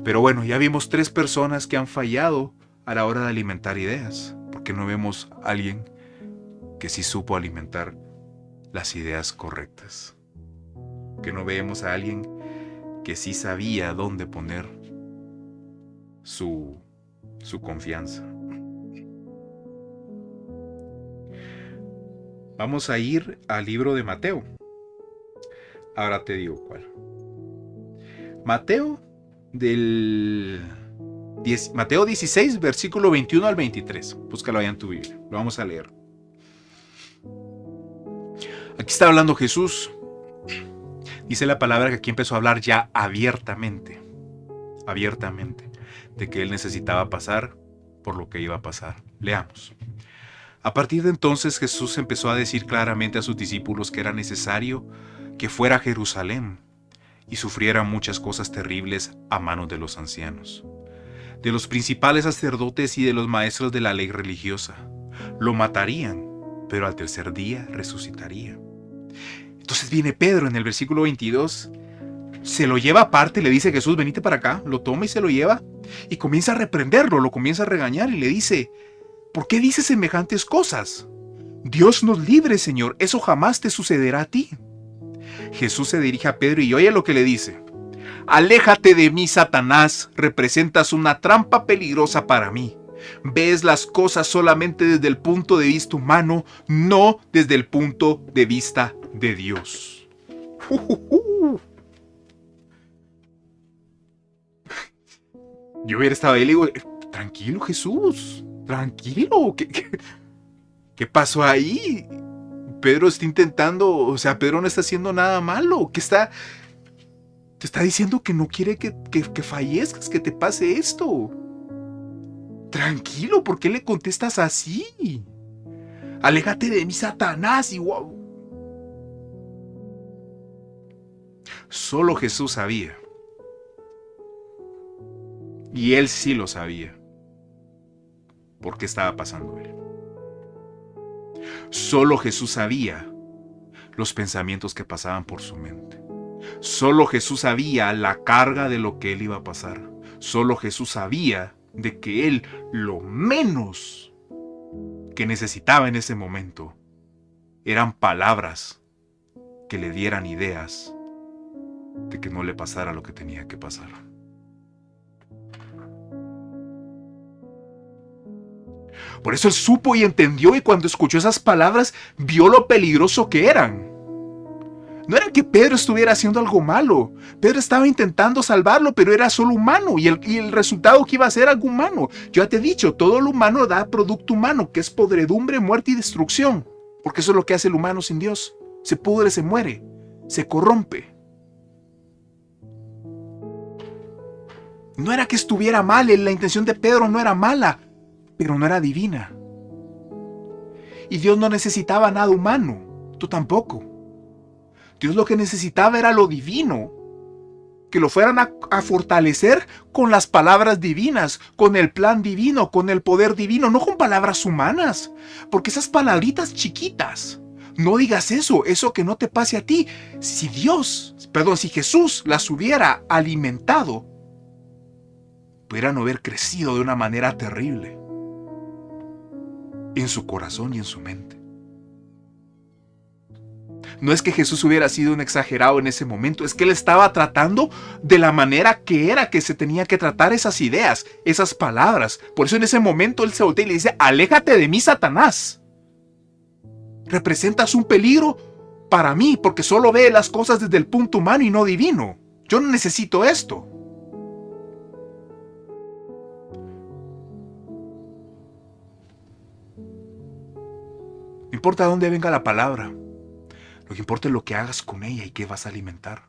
Pero bueno, ya vimos 3 personas que han fallado a la hora de alimentar ideas. ¿Por qué no vemos a alguien que sí supo alimentar las ideas correctas? Que no vemos a alguien que sí sabía dónde poner su confianza. Vamos a ir al libro de Mateo. Ahora te digo cuál. Mateo Mateo 16, versículo 21 al 23. Búscalo allá en tu Biblia. Lo vamos a leer. Aquí está hablando Jesús. Dice la palabra que aquí empezó a hablar ya abiertamente, de que él necesitaba pasar por lo que iba a pasar. Leamos. A partir de entonces Jesús empezó a decir claramente a sus discípulos que era necesario que fuera a Jerusalén y sufriera muchas cosas terribles a manos de los ancianos, de los principales sacerdotes y de los maestros de la ley religiosa. Lo matarían, pero al tercer día resucitaría. Entonces viene Pedro en el versículo 22, se lo lleva aparte, le dice Jesús, venite para acá, lo toma y se lo lleva y comienza a reprenderlo, lo comienza a regañar y le dice, ¿por qué dices semejantes cosas? Dios nos libre, Señor, eso jamás te sucederá a ti. Jesús se dirige a Pedro y oye lo que le dice. Aléjate de mí, Satanás, representas una trampa peligrosa para mí. Ves las cosas solamente desde el punto de vista humano, no desde el punto de vista de Dios. Yo hubiera estado ahí y le digo, tranquilo Jesús, tranquilo, ¿qué pasó ahí? Pedro está intentando, o sea, Pedro no está haciendo nada malo, te está diciendo que no quiere que fallezcas, que te pase esto. Tranquilo, ¿por qué le contestas así? Aléjate de mí, Satanás, y wow. Solo Jesús sabía. Y él sí lo sabía. ¿Por qué estaba pasando él? Solo Jesús sabía los pensamientos que pasaban por su mente. Solo Jesús sabía la carga de lo que él iba a pasar. Solo Jesús sabía de que él lo menos que necesitaba en ese momento eran palabras que le dieran ideas de que no le pasara lo que tenía que pasar. Por eso él supo y entendió, y cuando escuchó esas palabras vio lo peligroso que eran. No era que Pedro estuviera haciendo algo malo. Pedro estaba intentando salvarlo, pero era solo humano, y el resultado que iba a ser algo humano. Yo ya te he dicho, todo lo humano da producto humano, que es podredumbre, muerte y destrucción. Porque eso es lo que hace el humano sin Dios. Se pudre, se muere, se corrompe. No era que estuviera mal, la intención de Pedro no era mala, pero no era divina. Y Dios no necesitaba nada humano, tú tampoco. Dios lo que necesitaba era lo divino, que lo fueran a fortalecer con las palabras divinas, con el plan divino, con el poder divino, no con palabras humanas, porque esas palabritas chiquitas, no digas eso que no te pase a ti. Si Jesús las hubiera alimentado, pudieran haber crecido de una manera terrible en su corazón y en su mente. No es que Jesús hubiera sido un exagerado en ese momento, es que él estaba tratando de la manera que era que se tenía que tratar esas ideas, esas palabras. Por eso en ese momento él se voltea y le dice, aléjate de mí, Satanás. Representas un peligro para mí, porque solo ve las cosas desde el punto humano y no divino. Yo no necesito esto. No importa de dónde venga la palabra. Lo que importa es lo que hagas con ella y qué vas a alimentar.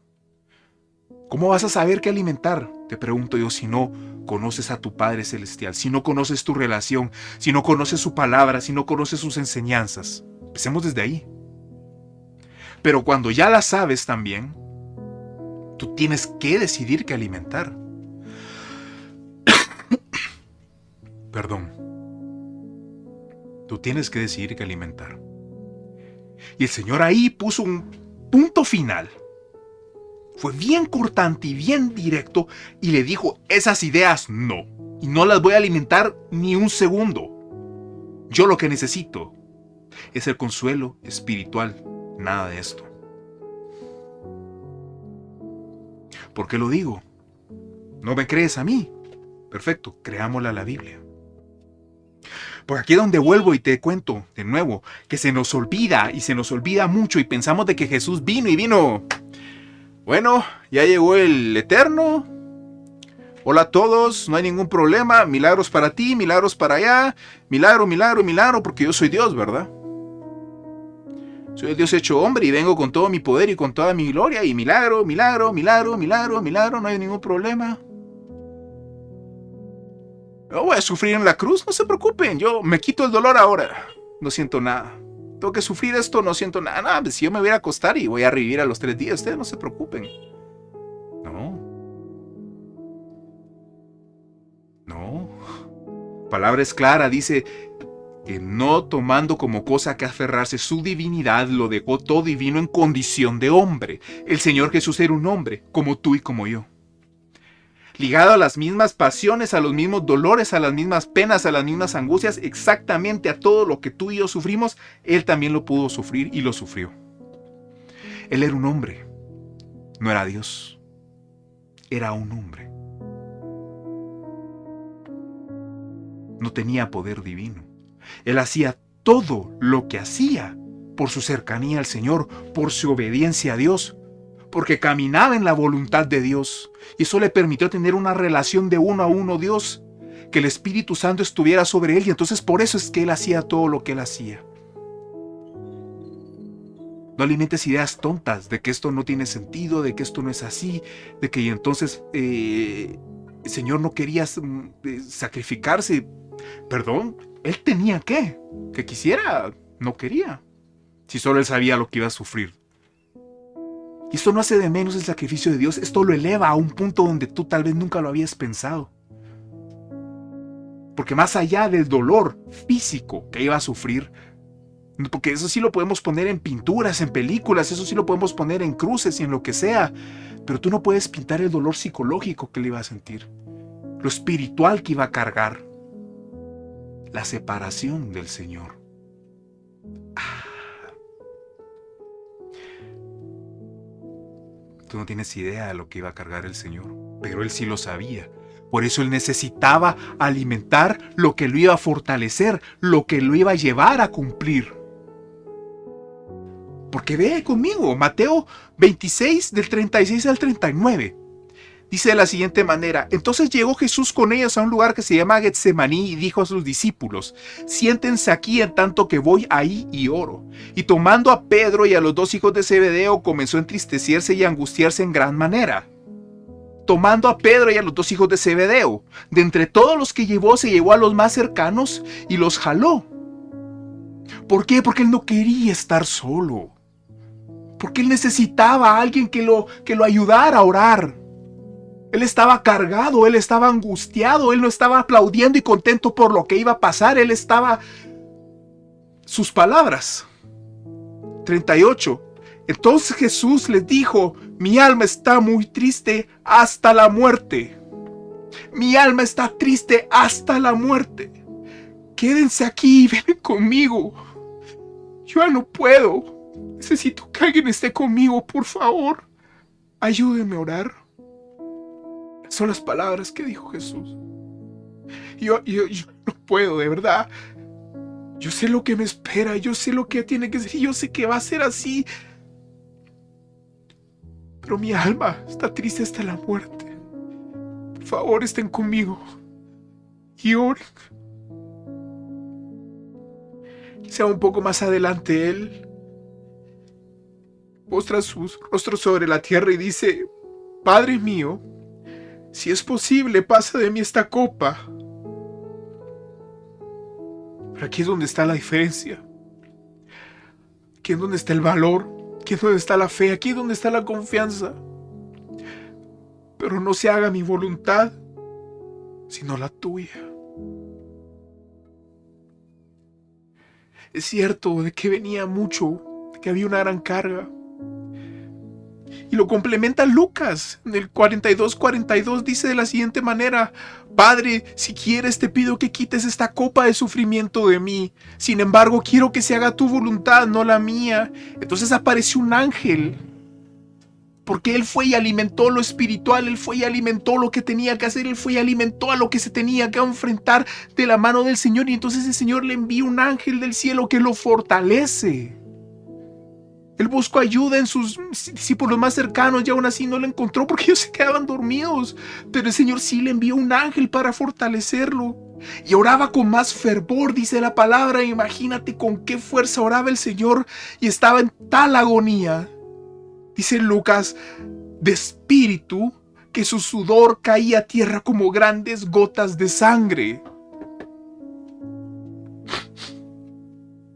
¿Cómo vas a saber qué alimentar? Te pregunto yo, si no conoces a tu Padre Celestial, si no conoces tu relación, si no conoces su palabra, si no conoces sus enseñanzas. Empecemos desde ahí. Pero cuando ya la sabes también, tú tienes que decidir qué alimentar. Perdón. Tú tienes que decidir qué alimentar. Y el Señor ahí puso un punto final. Fue bien cortante y bien directo y le dijo, esas ideas no. Y no las voy a alimentar ni un segundo. Yo lo que necesito es el consuelo espiritual, nada de esto. ¿Por qué lo digo? ¿No me crees a mí? Perfecto, creámosla a la Biblia. Porque aquí es donde vuelvo y te cuento de nuevo que se nos olvida y se nos olvida mucho y pensamos de que Jesús vino y vino. Bueno, ya llegó el Eterno. Hola a todos, no hay ningún problema. Milagros para ti, milagros para allá. Milagro, milagro, milagro, porque yo soy Dios, ¿verdad? Soy el Dios hecho hombre y vengo con todo mi poder y con toda mi gloria. Y milagro, milagro, milagro, milagro, milagro, no hay ningún problema. No voy a sufrir en la cruz, no se preocupen, yo me quito el dolor ahora. No siento nada. Tengo que sufrir esto, no siento nada. Nada, si yo me voy a acostar y voy a revivir a los 3 días, ustedes no se preocupen. No. No. Palabra es clara, dice que no tomando como cosa que aferrarse su divinidad, lo dejó todo divino en condición de hombre. El Señor Jesús era un hombre, como tú y como yo. Ligado a las mismas pasiones, a los mismos dolores, a las mismas penas, a las mismas angustias, exactamente a todo lo que tú y yo sufrimos, Él también lo pudo sufrir y lo sufrió. Él era un hombre, no era Dios, era un hombre. No tenía poder divino. Él hacía todo lo que hacía por su cercanía al Señor, por su obediencia a Dios, porque caminaba en la voluntad de Dios. Y eso le permitió tener una relación de uno a uno Dios, que el Espíritu Santo estuviera sobre él. Y entonces por eso es que él hacía todo lo que él hacía. No alimentes ideas tontas de que esto no tiene sentido, de que esto no es así, de que entonces el Señor no quería sacrificarse. Perdón, él tenía que quisiera, no quería. Si solo él sabía lo que iba a sufrir. Y esto no hace de menos el sacrificio de Dios, esto lo eleva a un punto donde tú tal vez nunca lo habías pensado. Porque más allá del dolor físico que iba a sufrir, porque eso sí lo podemos poner en pinturas, en películas, eso sí lo podemos poner en cruces y en lo que sea, pero tú no puedes pintar el dolor psicológico que él iba a sentir, lo espiritual que iba a cargar, la separación del Señor. Tú no tienes idea de lo que iba a cargar el Señor, pero Él sí lo sabía. Por eso Él necesitaba alimentar lo que lo iba a fortalecer, lo que lo iba a llevar a cumplir. Porque ve conmigo, Mateo 26, del 36 al 39. Dice de la siguiente manera: entonces llegó Jesús con ellos a un lugar que se llama Getsemaní y dijo a sus discípulos: siéntense aquí en tanto que voy ahí y oro. Y tomando a Pedro y a los 2 hijos de Zebedeo, comenzó a entristecerse y a angustiarse en gran manera. Tomando a Pedro y a los 2 hijos de Zebedeo, de entre todos los que llevó, se llevó a los más cercanos y los jaló. ¿Por qué? Porque él no quería estar solo. Porque él necesitaba a alguien que lo ayudara a orar. Él estaba cargado, él estaba angustiado, él no estaba aplaudiendo y contento por lo que iba a pasar, él estaba... Sus palabras. 38. Entonces Jesús les dijo: mi alma está muy triste hasta la muerte. Mi alma está triste hasta la muerte. Quédense aquí y ven conmigo. Yo ya no puedo. Necesito que alguien esté conmigo, por favor. Ayúdenme a orar. Son las palabras que dijo Jesús. Yo no puedo, de verdad. Yo sé lo que me espera, yo sé lo que tiene que ser, y yo sé que va a ser así. Pero mi alma está triste hasta la muerte. Por favor, estén conmigo y oren. Sea un poco más adelante, él postra sus rostros sobre la tierra y dice: Padre mío, si es posible, pasa de mí esta copa. Pero aquí es donde está la diferencia. Aquí es donde está el valor. Aquí es donde está la fe. Aquí es donde está la confianza. Pero no se haga mi voluntad, sino la tuya. Es cierto de que venía mucho, de que había una gran carga. Y lo complementa Lucas. En el 42:42 dice de la siguiente manera: Padre, si quieres te pido que quites esta copa de sufrimiento de mí. Sin embargo, quiero que se haga tu voluntad, no la mía. Entonces apareció un ángel. Porque él fue y alimentó lo espiritual, él fue y alimentó lo que tenía que hacer, él fue y alimentó a lo que se tenía que enfrentar de la mano del Señor. Y entonces el Señor le envía un ángel del cielo que lo fortalece. Él buscó ayuda en sus discípulos más cercanos y aún así no lo encontró porque ellos se quedaban dormidos. Pero el Señor sí le envió un ángel para fortalecerlo. Y oraba con más fervor, dice la palabra. Imagínate con qué fuerza oraba el Señor y estaba en tal agonía. Dice Lucas, de espíritu, que su sudor caía a tierra como grandes gotas de sangre.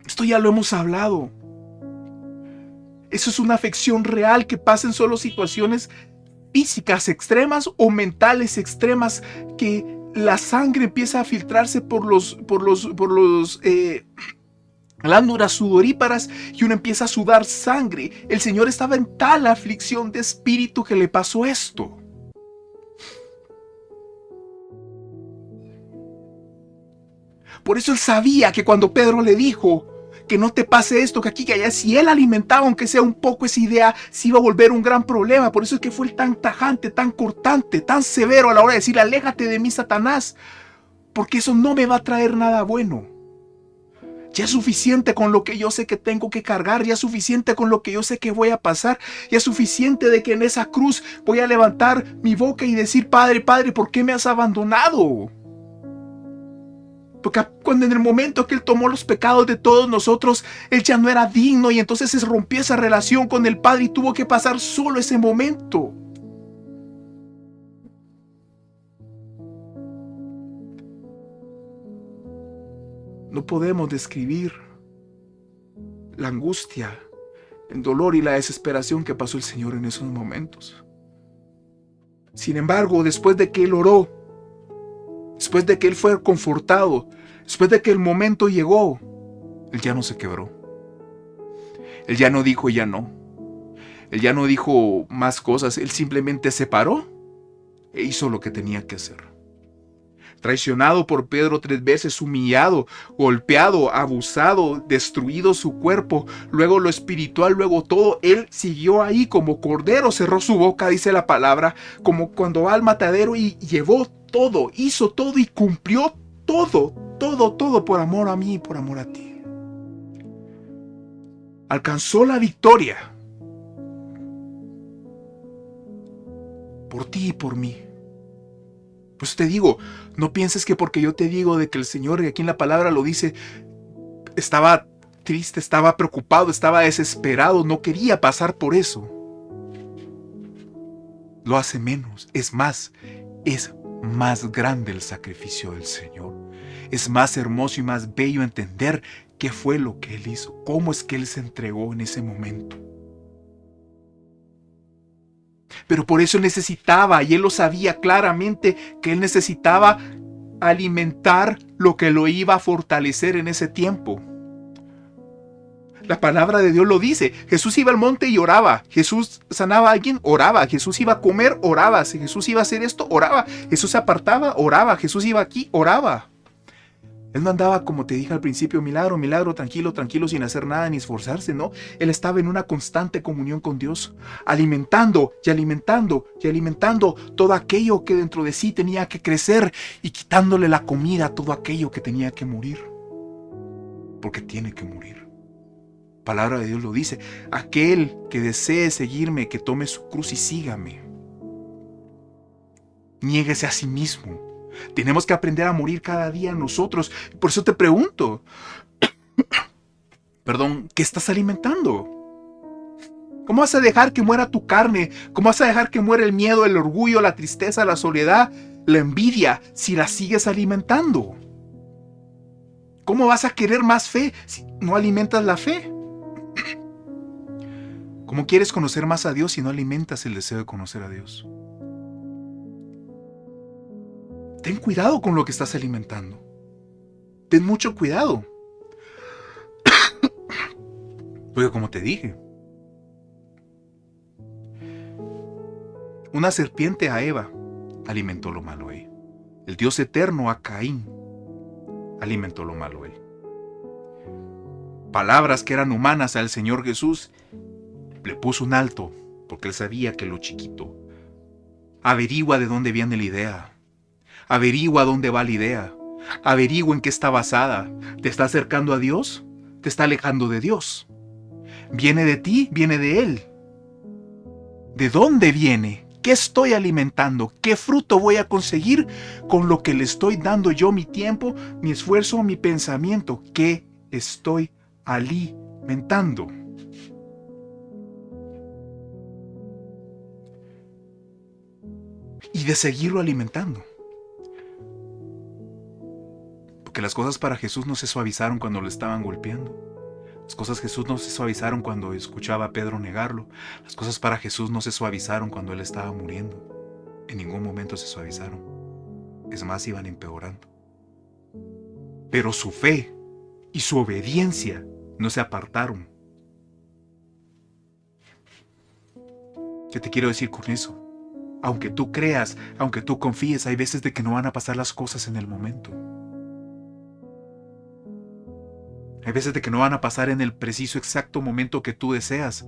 Esto ya lo hemos hablado. Eso es una afección real que pasa en solo situaciones físicas extremas o mentales extremas, que la sangre empieza a filtrarse por los glándulas sudoríparas y uno empieza a sudar sangre. El Señor estaba en tal aflicción de espíritu que le pasó esto. Por eso él sabía que cuando Pedro le dijo que no te pase esto, que aquí, que allá, si él alimentaba aunque sea un poco esa idea, se iba a volver un gran problema. Por eso es que fue tan tajante, tan cortante, tan severo a la hora de decir: aléjate de mí, Satanás, porque eso no me va a traer nada bueno. Ya es suficiente con lo que yo sé que tengo que cargar, ya es suficiente con lo que yo sé que voy a pasar, ya es suficiente de que en esa cruz voy a levantar mi boca y decir: Padre, Padre, ¿por qué me has abandonado? Porque cuando en el momento que Él tomó los pecados de todos nosotros, Él ya no era digno y entonces se rompió esa relación con el Padre y tuvo que pasar solo ese momento. No podemos describir la angustia, el dolor y la desesperación que pasó el Señor en esos momentos. Sin embargo, después de que Él oró, después de que Él fue confortado, después de que el momento llegó, Él ya no se quebró. Él ya no dijo ya no. Él ya no dijo más cosas. Él simplemente se paró e hizo lo que tenía que hacer. Traicionado por Pedro 3 veces, humillado, golpeado, abusado, destruido su cuerpo, luego lo espiritual, luego todo, él siguió ahí como cordero, cerró su boca, dice la palabra, como cuando va al matadero, y llevó todo, hizo todo y cumplió todo, todo por amor a mí y por amor a ti. Alcanzó la victoria por ti y por mí. Pues te digo, no pienses que porque yo te digo de que el Señor, y aquí en la palabra lo dice, estaba triste, estaba preocupado, estaba desesperado, no quería pasar por eso. Lo hace menos. Es más grande el sacrificio del Señor. Es más hermoso y más bello entender qué fue lo que Él hizo, cómo es que Él se entregó en ese momento. Pero por eso necesitaba, y Él lo sabía claramente, que Él necesitaba alimentar lo que lo iba a fortalecer en ese tiempo. La palabra de Dios lo dice. Jesús iba al monte y oraba. Jesús sanaba a alguien, oraba. Jesús iba a comer, oraba. Si Jesús iba a hacer esto, oraba. Jesús se apartaba, oraba. Jesús iba aquí, oraba. Él no andaba, como te dije al principio, milagro, milagro, tranquilo, tranquilo, sin hacer nada ni esforzarse, ¿no? Él estaba en una constante comunión con Dios, alimentando y alimentando y alimentando todo aquello que dentro de sí tenía que crecer y quitándole la comida a todo aquello que tenía que morir. Porque tiene que morir. Palabra de Dios lo dice: aquel que desee seguirme, que tome su cruz y sígame. Niéguese a sí mismo. Tenemos que aprender a morir cada día nosotros. Por eso te pregunto, ¿qué estás alimentando? ¿Cómo vas a dejar que muera tu carne? ¿Cómo vas a dejar que muera el miedo, el orgullo, la tristeza, la soledad, la envidia, si la sigues alimentando? ¿Cómo vas a querer más fe si no alimentas la fe? ¿Cómo quieres conocer más a Dios si no alimentas el deseo de conocer a Dios? Ten cuidado con lo que estás alimentando. Ten mucho cuidado. Porque como te dije, Una serpiente a Eva alimentó lo malo él. El Dios eterno a Caín alimentó lo malo él. Palabras que eran humanas al Señor Jesús le puso un alto, porque él sabía que lo chiquito. Averigua de dónde viene la idea. Averigua dónde va la idea. Averigua en qué está basada. ¿Te está acercando a Dios? ¿Te está alejando de Dios? ¿Viene de ti? ¿Viene de Él? ¿De dónde viene? ¿Qué estoy alimentando? ¿Qué fruto voy a conseguir con lo que le estoy dando yo mi tiempo, mi esfuerzo, mi pensamiento? ¿Qué estoy alimentando? Y de seguirlo alimentando. Porque las cosas para Jesús no se suavizaron cuando lo estaban golpeando. Las cosas Jesús no se suavizaron cuando escuchaba a Pedro negarlo. Las cosas para Jesús no se suavizaron cuando él estaba muriendo. En ningún momento se suavizaron. Es más, iban empeorando. Pero su fe y su obediencia no se apartaron. ¿Qué te quiero decir con eso? Aunque tú creas, aunque tú confíes, hay veces de que no van a pasar las cosas en el momento. Hay veces de que no van a pasar en el preciso exacto momento que tú deseas.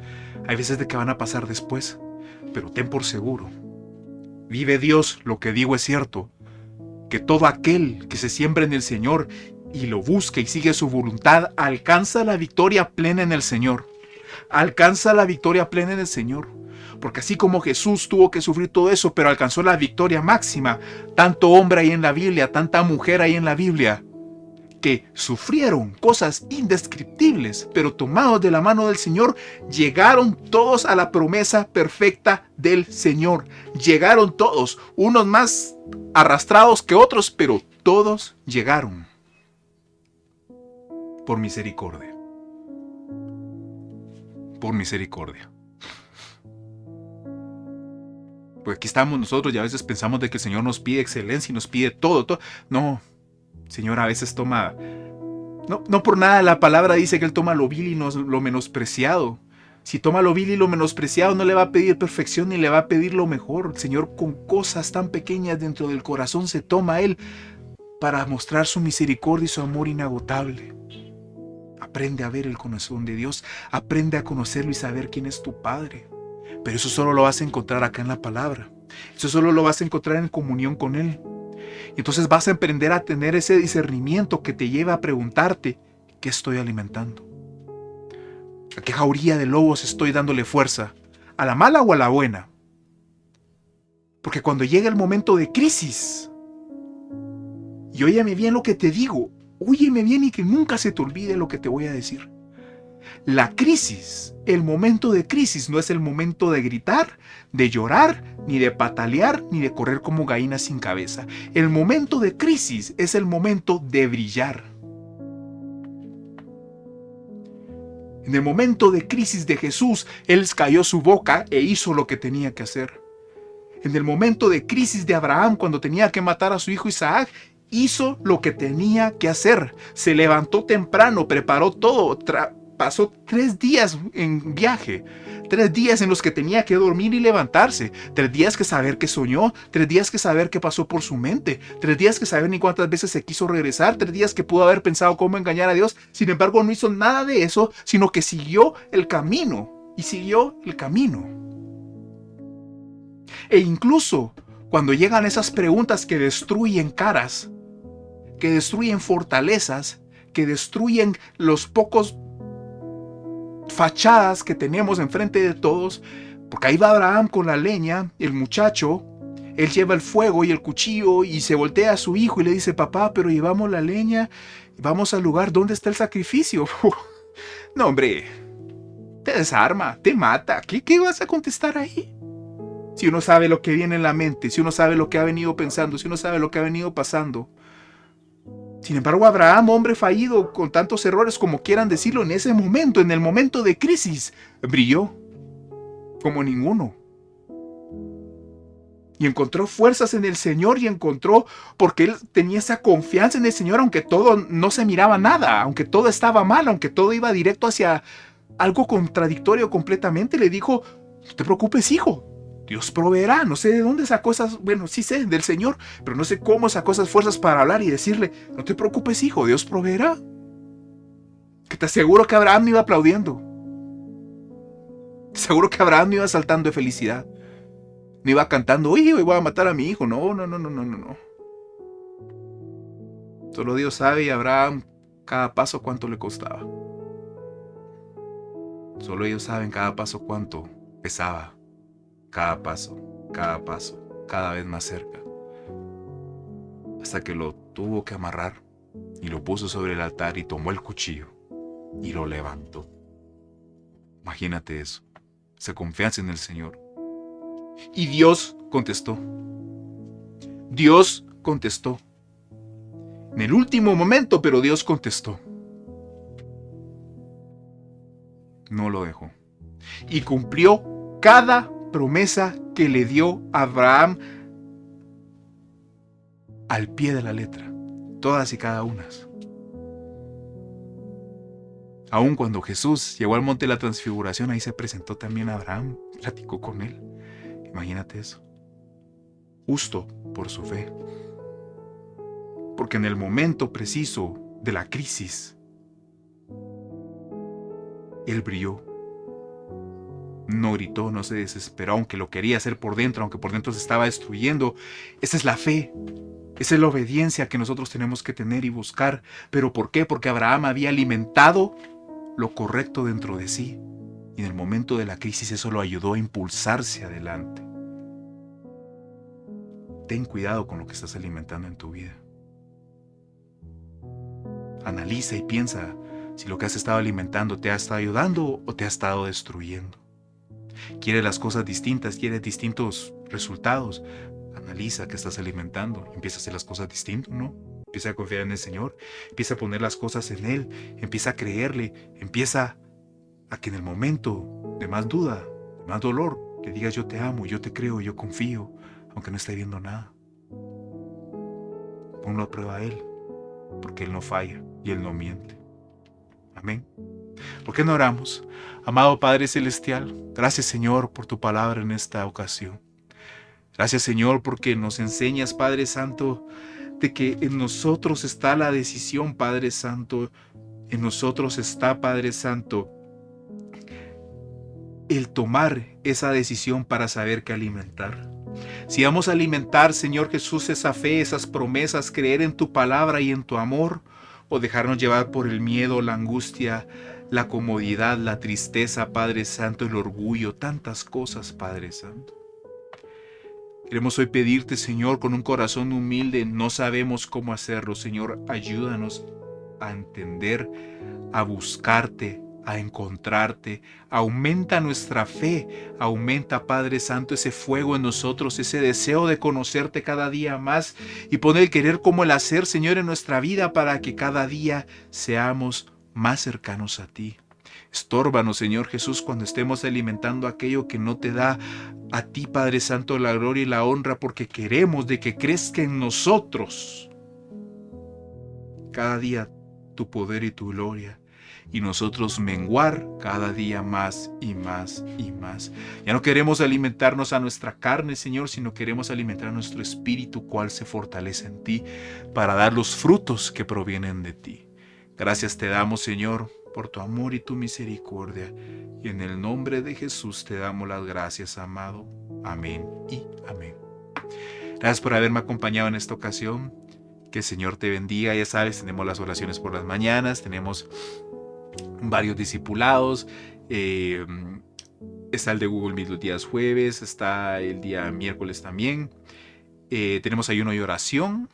Hay veces de que van a pasar después. Pero ten por seguro, vive Dios, lo que digo es cierto, que todo aquel que se siembra en el Señor y lo busca y sigue su voluntad, alcanza la victoria plena en el Señor. Alcanza la victoria plena en el Señor. Porque así como Jesús tuvo que sufrir todo eso, pero alcanzó la victoria máxima, tanto hombre hay en la Biblia, tanta mujer hay en la Biblia, que sufrieron cosas indescriptibles, pero tomados de la mano del Señor, llegaron todos a la promesa perfecta del Señor. Llegaron todos, unos más arrastrados que otros, pero todos llegaron. Por misericordia. Por misericordia. Pues aquí estamos nosotros y a veces pensamos de que el Señor nos pide excelencia y nos pide todo. No. Señor a veces toma, no por nada la palabra dice que Él toma lo vil y no lo menospreciado. Si toma lo vil y lo menospreciado, no le va a pedir perfección ni le va a pedir lo mejor. El Señor, con cosas tan pequeñas dentro del corazón, se toma a Él para mostrar su misericordia y su amor inagotable. Aprende a ver el corazón de Dios, aprende a conocerlo y saber quién es tu Padre. Pero eso solo lo vas a encontrar acá en la palabra. Eso solo lo vas a encontrar en comunión con Él. Y entonces vas a aprender a tener ese discernimiento que te lleva a preguntarte, ¿qué estoy alimentando? ¿A qué jauría de lobos estoy dándole fuerza? ¿A la mala o a la buena? Porque cuando llega el momento de crisis, y óyeme bien lo que te digo, óyeme bien y que nunca se te olvide lo que te voy a decir. La crisis, el momento de crisis no es el momento de gritar, de llorar, ni de patalear, ni de correr como gallina sin cabeza. El momento de crisis es el momento de brillar. En el momento de crisis de Jesús, Él cayó su boca e hizo lo que tenía que hacer. En el momento de crisis de Abraham, cuando tenía que matar a su hijo Isaac, hizo lo que tenía que hacer. Se levantó temprano, preparó todo, pasó 3 días en viaje, 3 días en los que tenía que dormir y levantarse, 3 días que saber que soñó, 3 días que saber qué pasó por su mente, 3 días que saber ni cuántas veces se quiso regresar, 3 días que pudo haber pensado cómo engañar a Dios. Sin embargo, no hizo nada de eso, sino que siguió el camino y siguió el camino. E incluso cuando llegan esas preguntas que destruyen caras, que destruyen fortalezas, que destruyen los pocos fachadas que tenemos enfrente de todos, porque ahí va Abraham con la leña, el muchacho, él lleva el fuego y el cuchillo y se voltea a su hijo y le dice, papá, pero llevamos la leña y vamos al lugar donde está el sacrificio. No, hombre, te desarma, te mata. ¿Qué vas a contestar ahí? Si uno sabe lo que viene en la mente, si uno sabe lo que ha venido pensando, si uno sabe lo que ha venido pasando. Sin embargo, Abraham, hombre fallido, con tantos errores como quieran decirlo, en ese momento, en el momento de crisis, brilló como ninguno. Y encontró fuerzas en el Señor y encontró, porque él tenía esa confianza en el Señor, aunque todo no se miraba nada, aunque todo estaba mal, aunque todo iba directo hacia algo contradictorio completamente. Le dijo, no te preocupes, hijo, Dios proveerá. No sé de dónde sacó esas, bueno, sí sé, del Señor, pero no sé cómo sacó esas fuerzas para hablar y decirle, no te preocupes, hijo, Dios proveerá. Que te aseguro que Abraham no iba aplaudiendo. Te aseguro que Abraham no iba saltando de felicidad. No iba cantando, oye, hoy voy a matar a mi hijo. No, no, no, no, no, no, no. Solo Dios sabe y Abraham cada paso cuánto le costaba. Solo ellos saben cada paso cuánto pesaba. Cada paso, cada vez más cerca. Hasta que lo tuvo que amarrar y lo puso sobre el altar y tomó el cuchillo y lo levantó. Imagínate eso, esa confianza en el Señor. Y Dios contestó. Dios contestó. En el último momento, pero Dios contestó. No lo dejó. Y cumplió cada promesa que le dio Abraham al pie de la letra. Todas y cada una. Aun cuando Jesús llegó al monte de la transfiguración, ahí se presentó también a Abraham, platicó con él. Imagínate eso. Justo por su fe. Porque en el momento preciso de la crisis, él brilló. No gritó, no se desesperó, aunque lo quería hacer por dentro, aunque por dentro se estaba destruyendo. Esa es la fe. Esa es la obediencia que nosotros tenemos que tener y buscar. ¿Pero por qué? Porque Abraham había alimentado lo correcto dentro de sí. Y en el momento de la crisis eso lo ayudó a impulsarse adelante. Ten cuidado con lo que estás alimentando en tu vida. Analiza y piensa si lo que has estado alimentando te ha estado ayudando o te ha estado destruyendo. ¿Quieres las cosas distintas? ¿Quieres distintos resultados? Analiza qué estás alimentando. Empieza a hacer las cosas distintas, ¿no? Empieza a confiar en el Señor. Empieza a poner las cosas en Él. Empieza a creerle. Empieza a que en el momento de más duda, de más dolor, le digas yo te amo, yo te creo, yo confío, aunque no esté viendo nada. Ponlo a prueba a Él, porque Él no falla y Él no miente. Amén. ¿Por qué no oramos? Amado Padre Celestial, gracias Señor por tu palabra en esta ocasión. Gracias Señor porque nos enseñas, Padre Santo, de que en nosotros está la decisión, Padre Santo. En nosotros está, Padre Santo, el tomar esa decisión para saber qué alimentar. Si vamos a alimentar, Señor Jesús, esa fe, esas promesas, creer en tu palabra y en tu amor, o dejarnos llevar por el miedo, la angustia, la comodidad, la tristeza, Padre Santo, el orgullo, tantas cosas, Padre Santo. Queremos hoy pedirte, Señor, con un corazón humilde, no sabemos cómo hacerlo, Señor, ayúdanos a entender, a buscarte, a encontrarte. Aumenta nuestra fe, aumenta, Padre Santo, ese fuego en nosotros, ese deseo de conocerte cada día más y poner el querer como el hacer, Señor, en nuestra vida para que cada día seamos más cercanos a ti. Estórbanos, Señor Jesús, cuando estemos alimentando aquello que no te da a ti, Padre Santo, la gloria y la honra, porque queremos de que crezca en nosotros cada día tu poder y tu gloria, y nosotros menguar cada día más y más y más. Ya no queremos alimentarnos a nuestra carne, Señor, sino queremos alimentar a nuestro espíritu, cual se fortalece en ti, para dar los frutos que provienen de ti. Gracias te damos, Señor, por tu amor y tu misericordia, y en el nombre de Jesús te damos las gracias, amado. Amén y amén. Gracias por haberme acompañado en esta ocasión. Que el Señor te bendiga. Ya sabes, tenemos las oraciones por las mañanas, tenemos varios discipulados. Está el de Google Meet los días jueves, está el día miércoles también. Tenemos ayuno y oración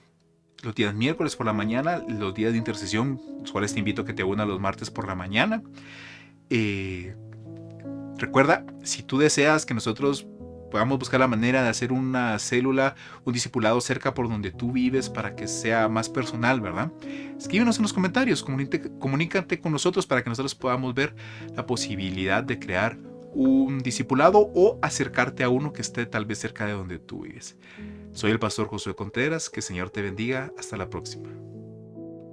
los días miércoles por la mañana, los días de intercesión, los cuales te invito a que te unas los martes por la mañana. Recuerda, si tú deseas que nosotros podamos buscar la manera de hacer una célula, un discipulado cerca por donde tú vives para que sea más personal, ¿verdad? Escríbenos en los comentarios, comunícate con nosotros para que nosotros podamos ver la posibilidad de crear un discipulado o acercarte a uno que esté tal vez cerca de donde tú vives. Soy el pastor Josué Contreras, que el Señor te bendiga. Hasta la próxima.